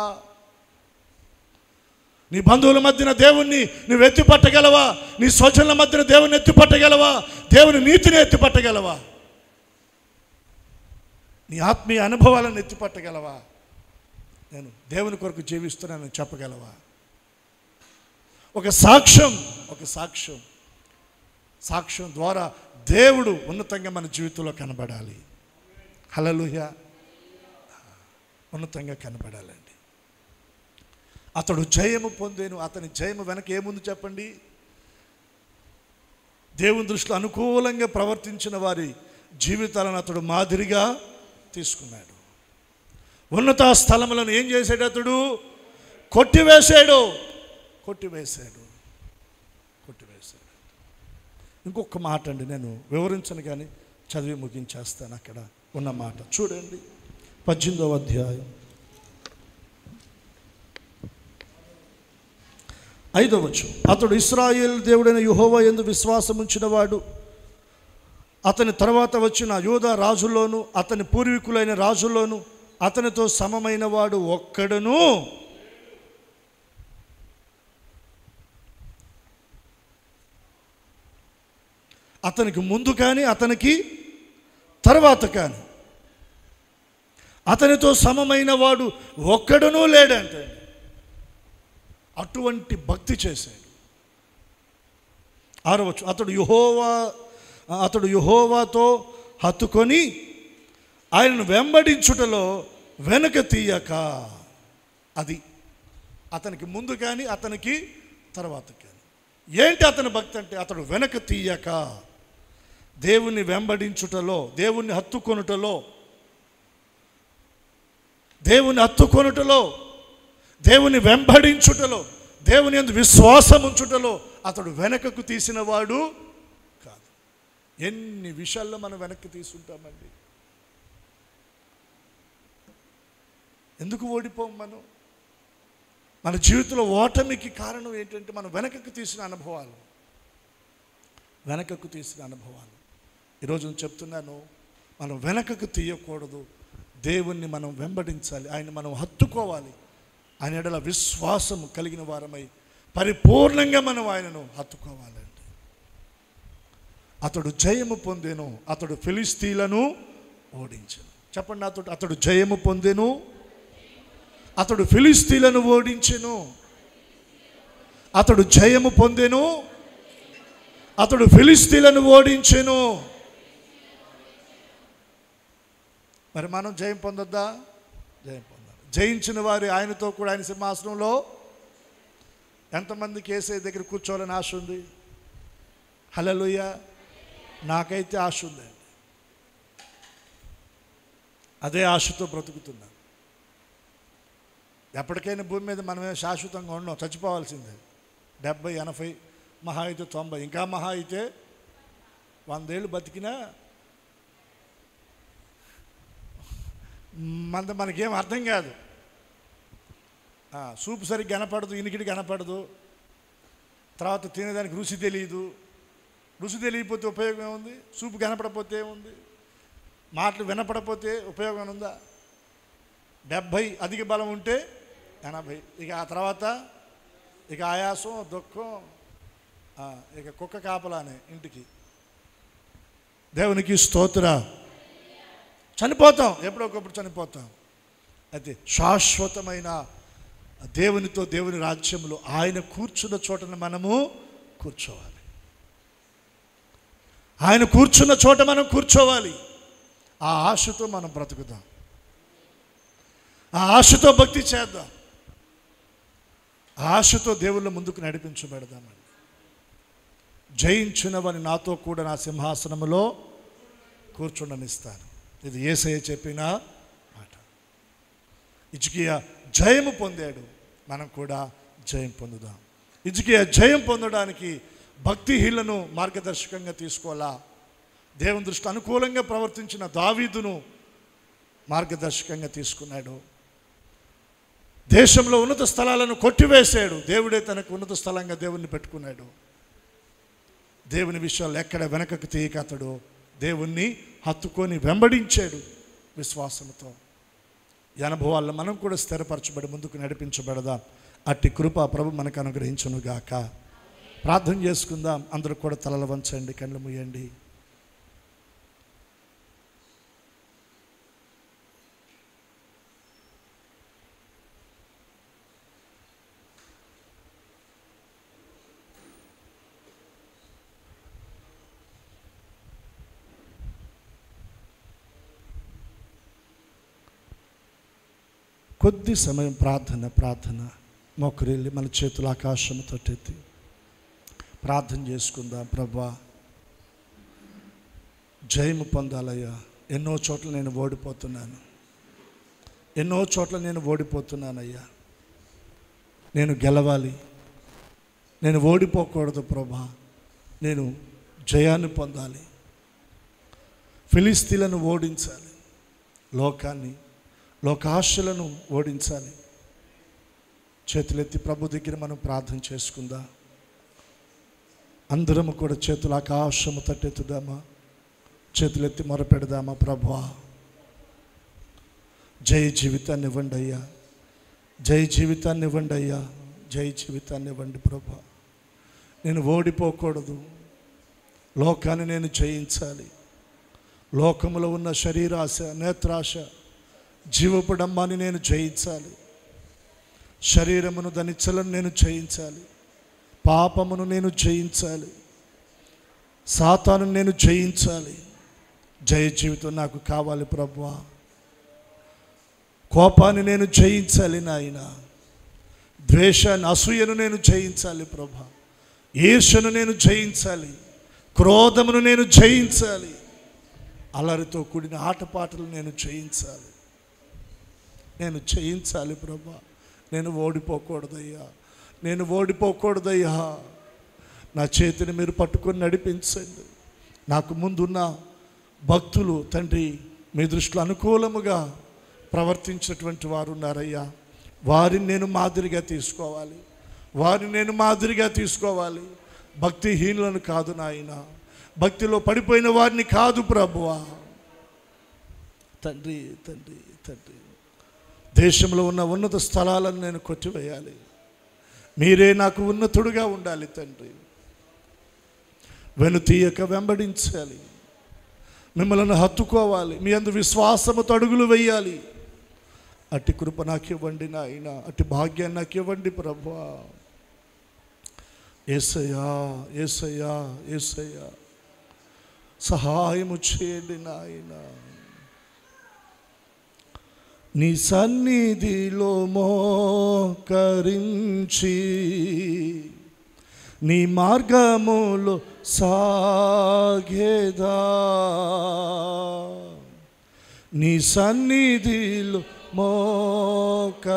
Speaker 1: నీ బంధువుల మధ్యన దేవుణ్ణి నువ్వు ఎత్తిపట్టగలవా? నీ స్వజనుల మధ్యన దేవుని ఎత్తిపట్టగలవా? దేవుని నీతిని ఎత్తిపట్టగలవా? నీ ఆత్మీయ అనుభవాలను ఎత్తిపట్టగలవా? నేను దేవుని కొరకు జీవిస్తున్నానని చెప్పగలవా? ఒక సాక్ష్యం ద్వారా దేవుడు ఉన్నతంగా మన జీవితంలో కనబడాలి. హల్లెలూయా. ఉన్నతంగా కనబడాలండి. అతడు జయము పొందేను. అతని జయము వెనక ఏముంది చెప్పండి? దేవుని దృష్టిలో అనుకూలంగా ప్రవర్తించిన వారి జీవితాలను అతడు మాదిరిగా తీసుకున్నాడు. ఉన్నత స్థలములను ఏం చేశాడు? అతడు కొట్టివేశాడు. ఇంకొక మాట అండి, నేను వివరించను కానీ చదివి ముగించేస్తాను. అక్కడ ఉన్న మాట చూడండి, 18వ అధ్యాయం 5వ వచనం. అతడు ఇశ్రాయేలు దేవుడైన యెహోవా యందు విశ్వాసం ఉంచినవాడు. అతని తర్వాత వచ్చిన యూదా రాజుల్లోను అతని పూర్వీకులైన రాజుల్లోను అతనితో సమమైన వాడు ఒక్కడును అతనికి ముందు కానీ అతనికి తర్వాత కానీ అతనితో సమమైన వాడు ఒక్కడునూ లేడంటే. అటువంటి భక్తి చేశాడు. 6వ వచనం. అతడు యెహోవాతో హత్తుకొని ఆయనను వెంబడించుటలో వెనుక తీయక. అది అతనికి ముందు కానీ అతనికి తర్వాత కానీ. ఏంటి అతని భక్తి అంటే? అతడు వెనుక తీయక దేవుణ్ణి వెంబడించుటలో, దేవుణ్ణి హత్తుకొనుటలో, దేవుని వెంబడించుటలో, దేవుని యందు విశ్వాసం ఉంచుటలో అతడు వెనకకు తీసినవాడు కాదు. ఎన్ని విషయాల్లో మనం వెనక్కి తీసుకుంటామండి. ఎందుకు ఓడిపోం మనం? మన జీవితంలో ఓటమికి కారణం ఏంటంటే మనం వెనకకు తీసిన అనుభవాలు. ఈరోజు నేను చెప్తున్నాను, మనం వెనకకు తీయకూడదు. దేవుణ్ణి మనం వెంబడించాలి, ఆయన మనం హత్తుకోవాలి. ఆయన ఎడల విశ్వాసం కలిగిన వారమై పరిపూర్ణంగా మనం ఆయనను హత్తుకోవాలండి. అతడు జయము పొందెను, అతడు ఫిలిస్తీయులను ఓడించెను. చెప్పండి, అతడు జయము పొందెను, అతడు ఫిలిస్తీయులను ఓడించెను. అతడు జయము పొందెను, అతడు ఫిలిస్తీయులను ఓడించెను. మరి మనం జయం పొందొద్దా? జయం పొందాలి. జయించిన వారు ఆయనతో కూడా ఆయన సింహాసనంలో. ఎంతమందికి యేసయ్య దగ్గర కూర్చోవాలని ఆశ ఉంది? హల్లెలూయా. నాకైతే ఆశ ఉందండి. అదే ఆశతో బ్రతుకుతున్నాం. ఎప్పటికైనా భూమి మీద మనమే శాశ్వతంగా ఉన్నాం, చచ్చిపోవాల్సిందే. 70, 80, మహా అయితే 90, ఇంకా మహా అయితే 100 ఏళ్ళు బతికినా మనకేం అర్థం కాదు. సూపు సరిగ్గా కనపడదు, ఇనికిడి కనపడదు, తర్వాత తినేదానికి రుచి తెలియదు. రుచి తెలియకపోతే ఉపయోగం ఏముంది? సూపు కనపడపోతే ఏముంది? మాటలు వినపడపోతే ఉపయోగం ఉందా? 70 అధిక బలం ఉంటే 80, ఇక ఆ తర్వాత ఇక ఆయాసం, దుఃఖం, ఇక కుక్క కాపలానే ఇంటికి. దేవునికి స్తోత్ర. చనిపోతాం, ఎప్పుడో ఒకప్పుడు చనిపోతాం. అయితే శాశ్వతమైన దేవునితో, దేవుని రాజ్యంలో ఆయన కూర్చున్న చోటన మనము కూర్చోవాలి. ఆయన కూర్చున్న చోట మనం కూర్చోవాలి. ఆ ఆశతో మనం బ్రతుకుదాం, ఆ ఆశతో భక్తి చేద్దాం, ఆ ఆశతో దేవుళ్ళ ముందుకు నడిపించబెడదామండి. జయించినవని నాతో కూడా నా సింహాసనములో కూర్చుండనిస్తాను. ఇది యేసయ్య చెప్పిన మాట. హిజ్కియా జయము పొందాడు, మనం కూడా జయం పొందుదాం. హిజ్కియా జయం పొందడానికి భక్తిహీనులను మార్గదర్శకంగా తీసుకోవాలా? దేవుని దృష్టి అనుకూలంగా ప్రవర్తించిన దావీదును మార్గదర్శకంగా తీసుకున్నాడు. దేశంలో ఉన్నత స్థలాలను కొట్టివేశాడు. దేవుడే తనకు ఉన్నత స్థలంగా దేవుణ్ణి పెట్టుకున్నాడు. దేవుని విషయాలు ఎక్కడ వెనకకు తీయక అతడు దేవుణ్ణి హత్తుకొని వెంబడించాడు విశ్వాసంతో. ఈ అనుభవాల్లో మనం కూడా స్థిరపరచబడి ముందుకు నడిపించబడదాం. అట్టి కృప ప్రభు మనకు అనుగ్రహించునుగాక. ప్రార్థన చేసుకుందాం. అందరూ కూడా తలలు వంచండి, కళ్ళు మూయండి. కొద్ది సమయం ప్రార్థన మొక్కరిల్లి మన చేతులు ఆకాశం తట్టెత్తి ప్రార్థన చేసుకుందాం. ప్రభువా, జయము పొందాలయ్యా. ఎన్నో చోట్ల నేను ఓడిపోతున్నానయ్యా. నేను గెలవాలి, నేను ఓడిపోకూడదు ప్రభా. నేను జయాన్ని పొందాలి, ఫిలిస్తీన్లను ఓడించాలి, లోకాశలను ఓడించాలి. చేతులెత్తి ప్రభు దగ్గర మనం ప్రార్థన చేసుకుందాం. అందరము కూడా చేతులు ఆకాశము తట్టెత్తుదామా, చేతులెత్తి మొరపెడదామా. ప్రభువా, జై జీవితాన్ని ఇవ్వండి అయ్యా, జై జీవితాన్ని ఇవ్వండి అయ్యా, జై జీవితాన్ని ఇవ్వండి ప్రభా. నేను ఓడిపోకూడదు, లోకాన్ని నేను జయించాలి. లోకములో ఉన్న శరీరాశ, నేత్రాశ, జీవపు డంబాన్ని నేను జయించాలి. శరీరమును ధనిచ్చలను నేను జయించాలి. పాపమును నేను జయించాలి. సాతాను నేను జయించాలి. జయ జీవితం నాకు కావాలి ప్రభువా. కోపాన్ని నేను జయించాలి నాయన. ద్వేషాన్ని, అసూయను నేను జయించాలి ప్రభా. ఈర్ష్యను నేను జయించాలి. క్రోధమును నేను జయించాలి. అల్లరితో కూడిన ఆటపాటలు నేను జయించాలి. నేను జయించాలి ప్రభా. నేను ఓడిపోకూడదయ్యా. నా చేతిని మీరు పట్టుకొని నడిపించండి. నాకు ముందున్న భక్తులు తండ్రి మీ దృష్టిలో అనుకూలముగా ప్రవర్తించినటువంటి వారు ఉన్నారయ్యా. వారిని నేను మాదిరిగా తీసుకోవాలి. భక్తిహీనులను కాదు నాయన, భక్తిలో పడిపోయిన వారిని కాదు ప్రభువా. తండ్రి దేశంలో ఉన్న ఉన్నత స్థలాలను నేను కొట్టివేయాలి. మీరే నాకు ఉన్నతుడుగా ఉండాలి తండ్రి. వెనుతీయక వెంబడించాలి. మిమ్మల్ని హత్తుకోవాలి. మీ అందు విశ్వాసముతో అడుగులు వేయాలి. అట్టి కృప నాకు ఇవ్వండి నాయన. అట్టి భాగ్యాన్ని నాకు ఇవ్వండి ప్రభువా. యేసయ్యా సహాయము చేయండి నాయన. నీ సన్నిధిలో మోకరించి నీ మార్గములో సాగేదా. నీ సన్నిధిలో మోకరించి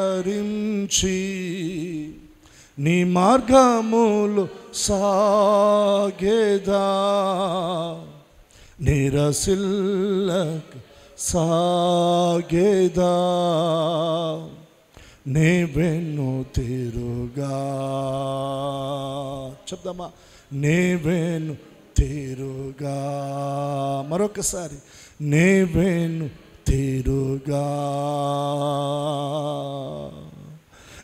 Speaker 1: నీ మార్గములో సాగేదా. నిరసిల్లక సాగేదా. నే వెన్ను తిరుగా చెప్దామా. నే వెన్ను తిరుగా. మరొకసారి నే వెన్ను తిరుగా.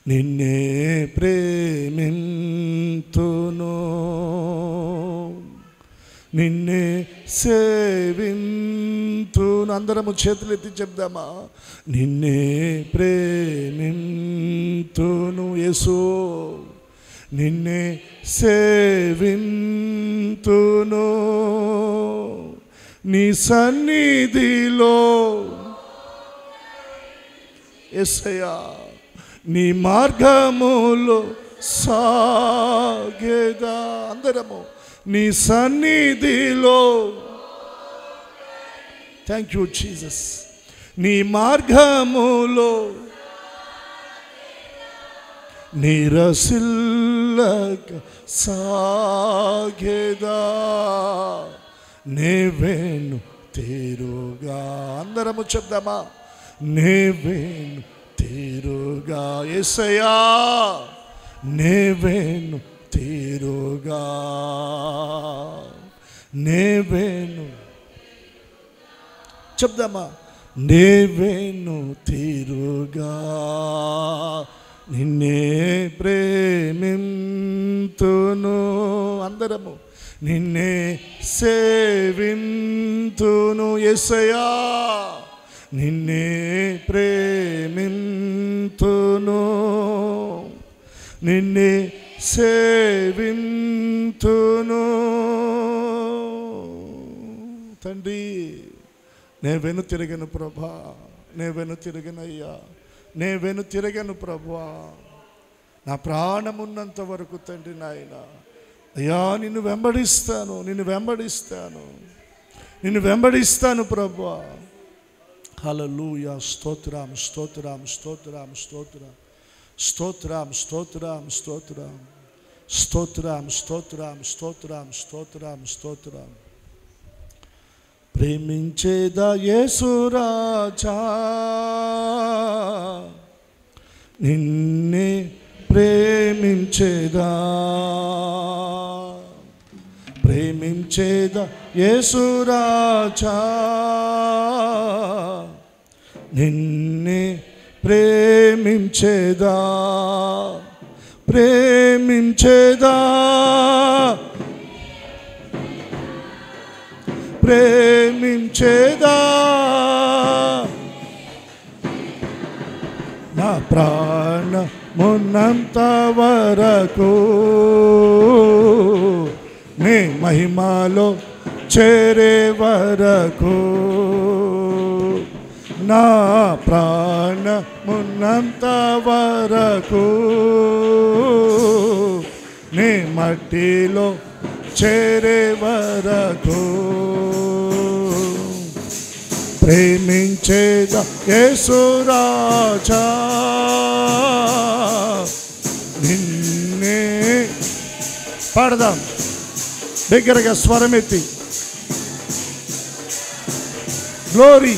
Speaker 1: నిన్నే ప్రేమింతును, నిన్నే సేవింతును. అందరము చేతులెత్తి చెప్దామా. నిన్నే ప్రేమింతును యేసు, నిన్నే సేవింతును. నీ సన్నిధిలో యేసయ్యా నీ మార్గములో సాగేదా. అందరము నీ సన్నిధిలో. Thank you Jesus. నీ మార్గములో నిరసిల్లక సాగేదా. నీవేను తీరుగా. అందరము చెప్దామా? నీవేను తీరుగా యేసయ్యా, నీవేను తీరుగా, నీవేను చెప్దామా? నీవేను తీరుగా, నిన్నే ప్రేమింతును. అందరము నిన్నే సేవింతును యేసయ్యా, నిన్నే ప్రేమింతును, నిన్నే సేవింతును. తండ్రి, నే వెను తిరగను ప్రభా, నే వెను తిరగనయ్యా, నే వెను తిరగను ప్రభా. నా ప్రాణమున్నంత వరకు తండ్రి నాయన అయ్యా నిన్ను వెంబడిస్తాను, నిన్ను వెంబడిస్తాను, నిన్ను వెంబడిస్తాను ప్రభా. హల్లెలూయా. స్తోత్రం స్తోత్రం స్తోత్రం స్తోత్రం స్తోత్రం స్తోత్రం స్తోత్రం స్తోత్రం స్తోత్రం స్తోత్రం స్తోత్రం స్తోత్రం. ప్రేమించేదా యేసు రాజా, నిన్నే ప్రేమించేదా, ప్రేమించేదా యేసు రాజా, నిన్నే ప్రేమించేదా, ప్రేమించేదా, ప్రేమించేదా, నా ప్రాణమున్నంత వరకు నీ మహిమలో చేరే వరకు, నా ప్రాణమున్నంత వరకు నీ మట్టిలో చేరే వరకు ప్రేమించేదా యేసు రాజా, నిన్నే. పాడదాం దగ్గరగా స్వరమెత్తి. గ్లోరీ.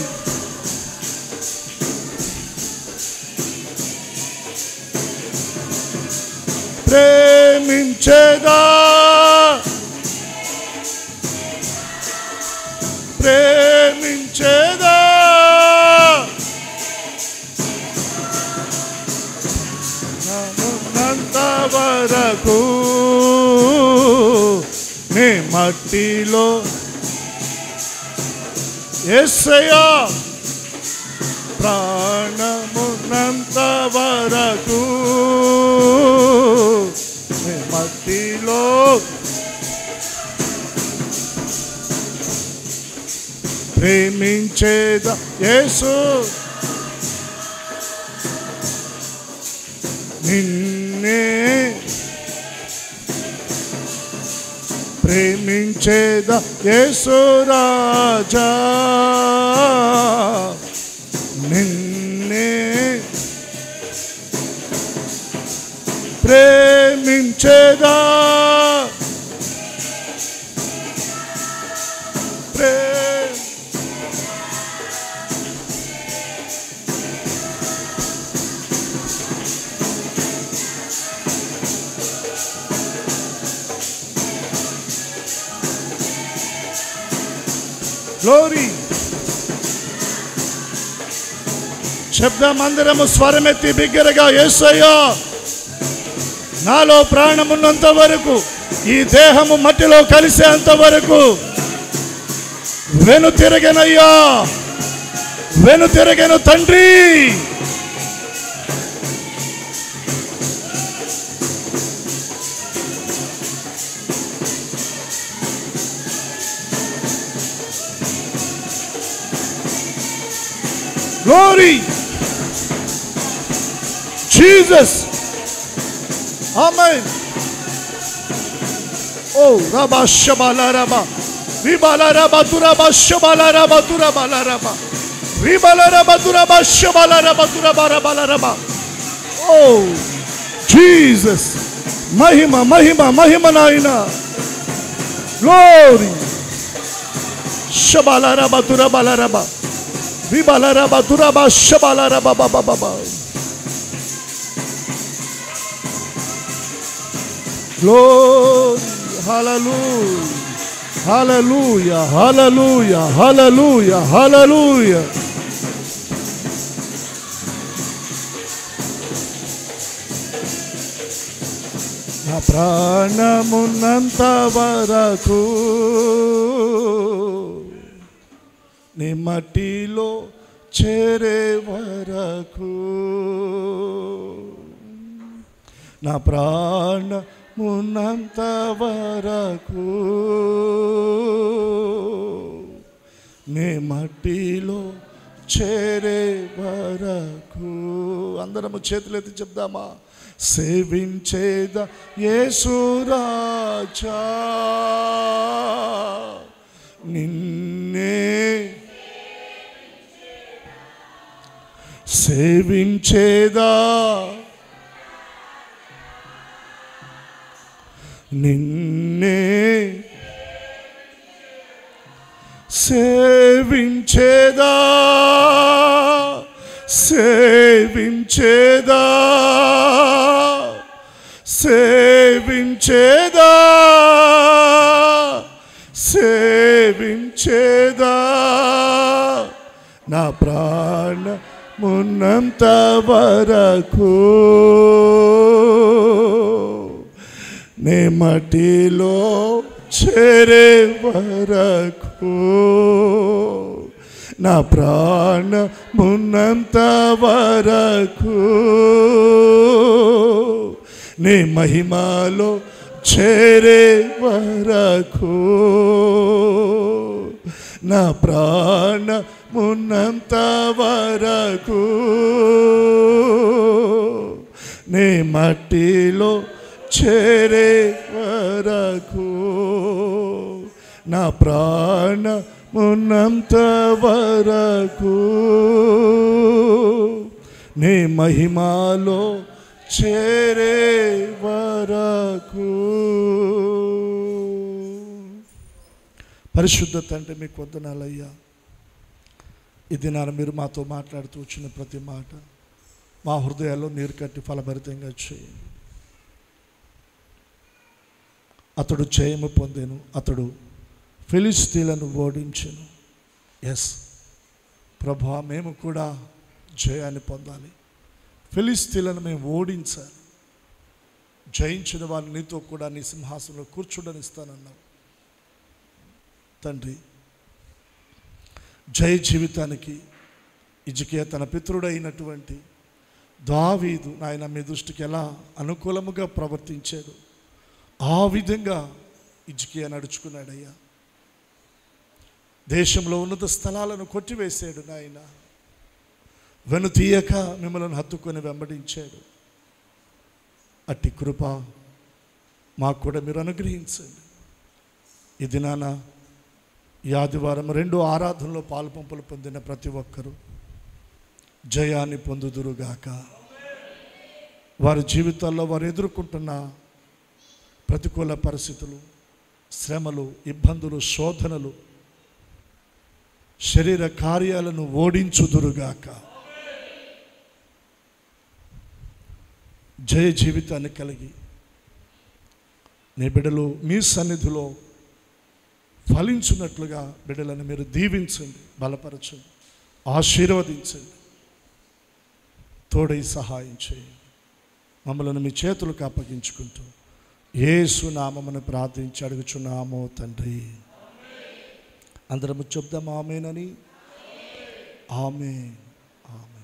Speaker 1: ప్రేమించేదా, ప్రేమించేదా, నన్నంత వరకు నీ మట్టిలో యేసయ్యా, ప్రాణమున్నంత వరకు నీ మట్టిలో ప్రేమించేదా యేసు, నిన్నే ప్రేమించేదా యేసు రాజా, నిన్నే ప్రేమించేదా, గ్లోరీ. శబ్దమందిరము స్వరమెత్తి బిగ్గరగా యేసయ్యా, నాలో ప్రాణమున్నంత వరకు, ఈ దేహము మట్టిలో కలిసేంత వరకు వెను తిరగనయ్యా, వెను తిరగను తండ్రి. Glory, Jesus, Amen. Oh, Rabba Shabala Rabba, Ribala Rabba Turaba Shabala Rabba Turabala Rabba, Ribala Rabba Turaba Shabala Rabba Turabala Rabba. Oh, Jesus, Mahima, Mahima, Mahima Naina. Glory. షబాలరబ తురబలరబ విబలరబ తురబ షబాలరబ బబబ. Glory, hallelujah, hallelujah, hallelujah, hallelujah, hallelujah. నా ప్రాణమున్నంత వరకు నీ మట్టిలో చేరే వరకు, నా ప్రాణమున్నంత వరకు నీ మట్టిలో చేరే వరకు. అందరము చేతులెత్తి చెప్దామా? సేవించేద యేసు రాజా నిన్నే, సేవించేదా నిన్నే, సేవించేదా సేవించేదా సేవించేదా సేవించేదా నా ప్రాణమున్నంత వరకు నీ మట్టిలో చేరే వరకు, నా ప్రాణమున్నంత వరకు నీ మహిమలో చేరే వరకు, నా ప్రాణమున్నంత వరకు నీ మట్టిలో చేరే వరకు, నా ప్రాణమున్నంత వరకు నీ మహిమలో చేరే వరకు. పరిశుద్ధ తండ్రి, మీకు వందనాలయ్యా. ఇది నా మీరు మాతో మాట్లాడుతూ వచ్చిన ప్రతి మాట మా హృదయాల్లో నీరు కట్టి ఫలభరితంగా చేయండి. అతడు జయము పొందెను, అతడు ఫిలిష్తీయులను ఓడించెను. ఎస్ ప్రభువా, మేము కూడా జయాన్ని పొందాలి. ఫిలిష్తీయులను మేము ఓడించాలి. జయించిన వారిని నీతో కూడా నీ సింహాసనంలో కూర్చుండనిస్తానన్నావు తండ్రి. జయ జీవితానికి హిజ్కియా తన పితరుడైనటువంటి దావీదు నాయన మీ దృష్టికి ఎలా అనుకూలముగా ప్రవర్తించాడు ఆ విధంగా హిజ్కియా నడుచుకున్నాడయ్యా. దేశంలో ఉన్నత స్థలాలను కొట్టివేశాడు నాయన. వెనుతీయక మిమ్మల్ని హత్తుకొని వెంబడించాడు. అట్టి కృప మాకు కూడా మీరు అనుగ్రహించండి. ఈ దినాన ఈ ఆదివారం 2 ఆరాధనలో పాలుపంపులు పొందిన ప్రతి ఒక్కరూ జయాన్ని పొందుదురుగాక. వారి జీవితాల్లో వారు ఎదుర్కొంటున్న ప్రతికూల పరిస్థితులు, శ్రమలు, ఇబ్బందులు, శోధనలు, శరీర కార్యాలను ఓడించుదురుగాక. జయ జీవితాన్ని కలిగి నీ బిడ్డలు మీ సన్నిధిలో ఫలించున్నట్లుగా బిడ్డలను మీరు దీవించండి, బలపరచండి, ఆశీర్వదించండి, తోడై సహాయం చేయండి. మమ్మల్ని మీ చేతులకు అప్పగించుకుంటూ యేసు నామమును ప్రార్థించి అడుగుచున్నాము తండ్రి. అందరము చెప్దాం ఆమేనని. ఆమేన్, ఆమేన్.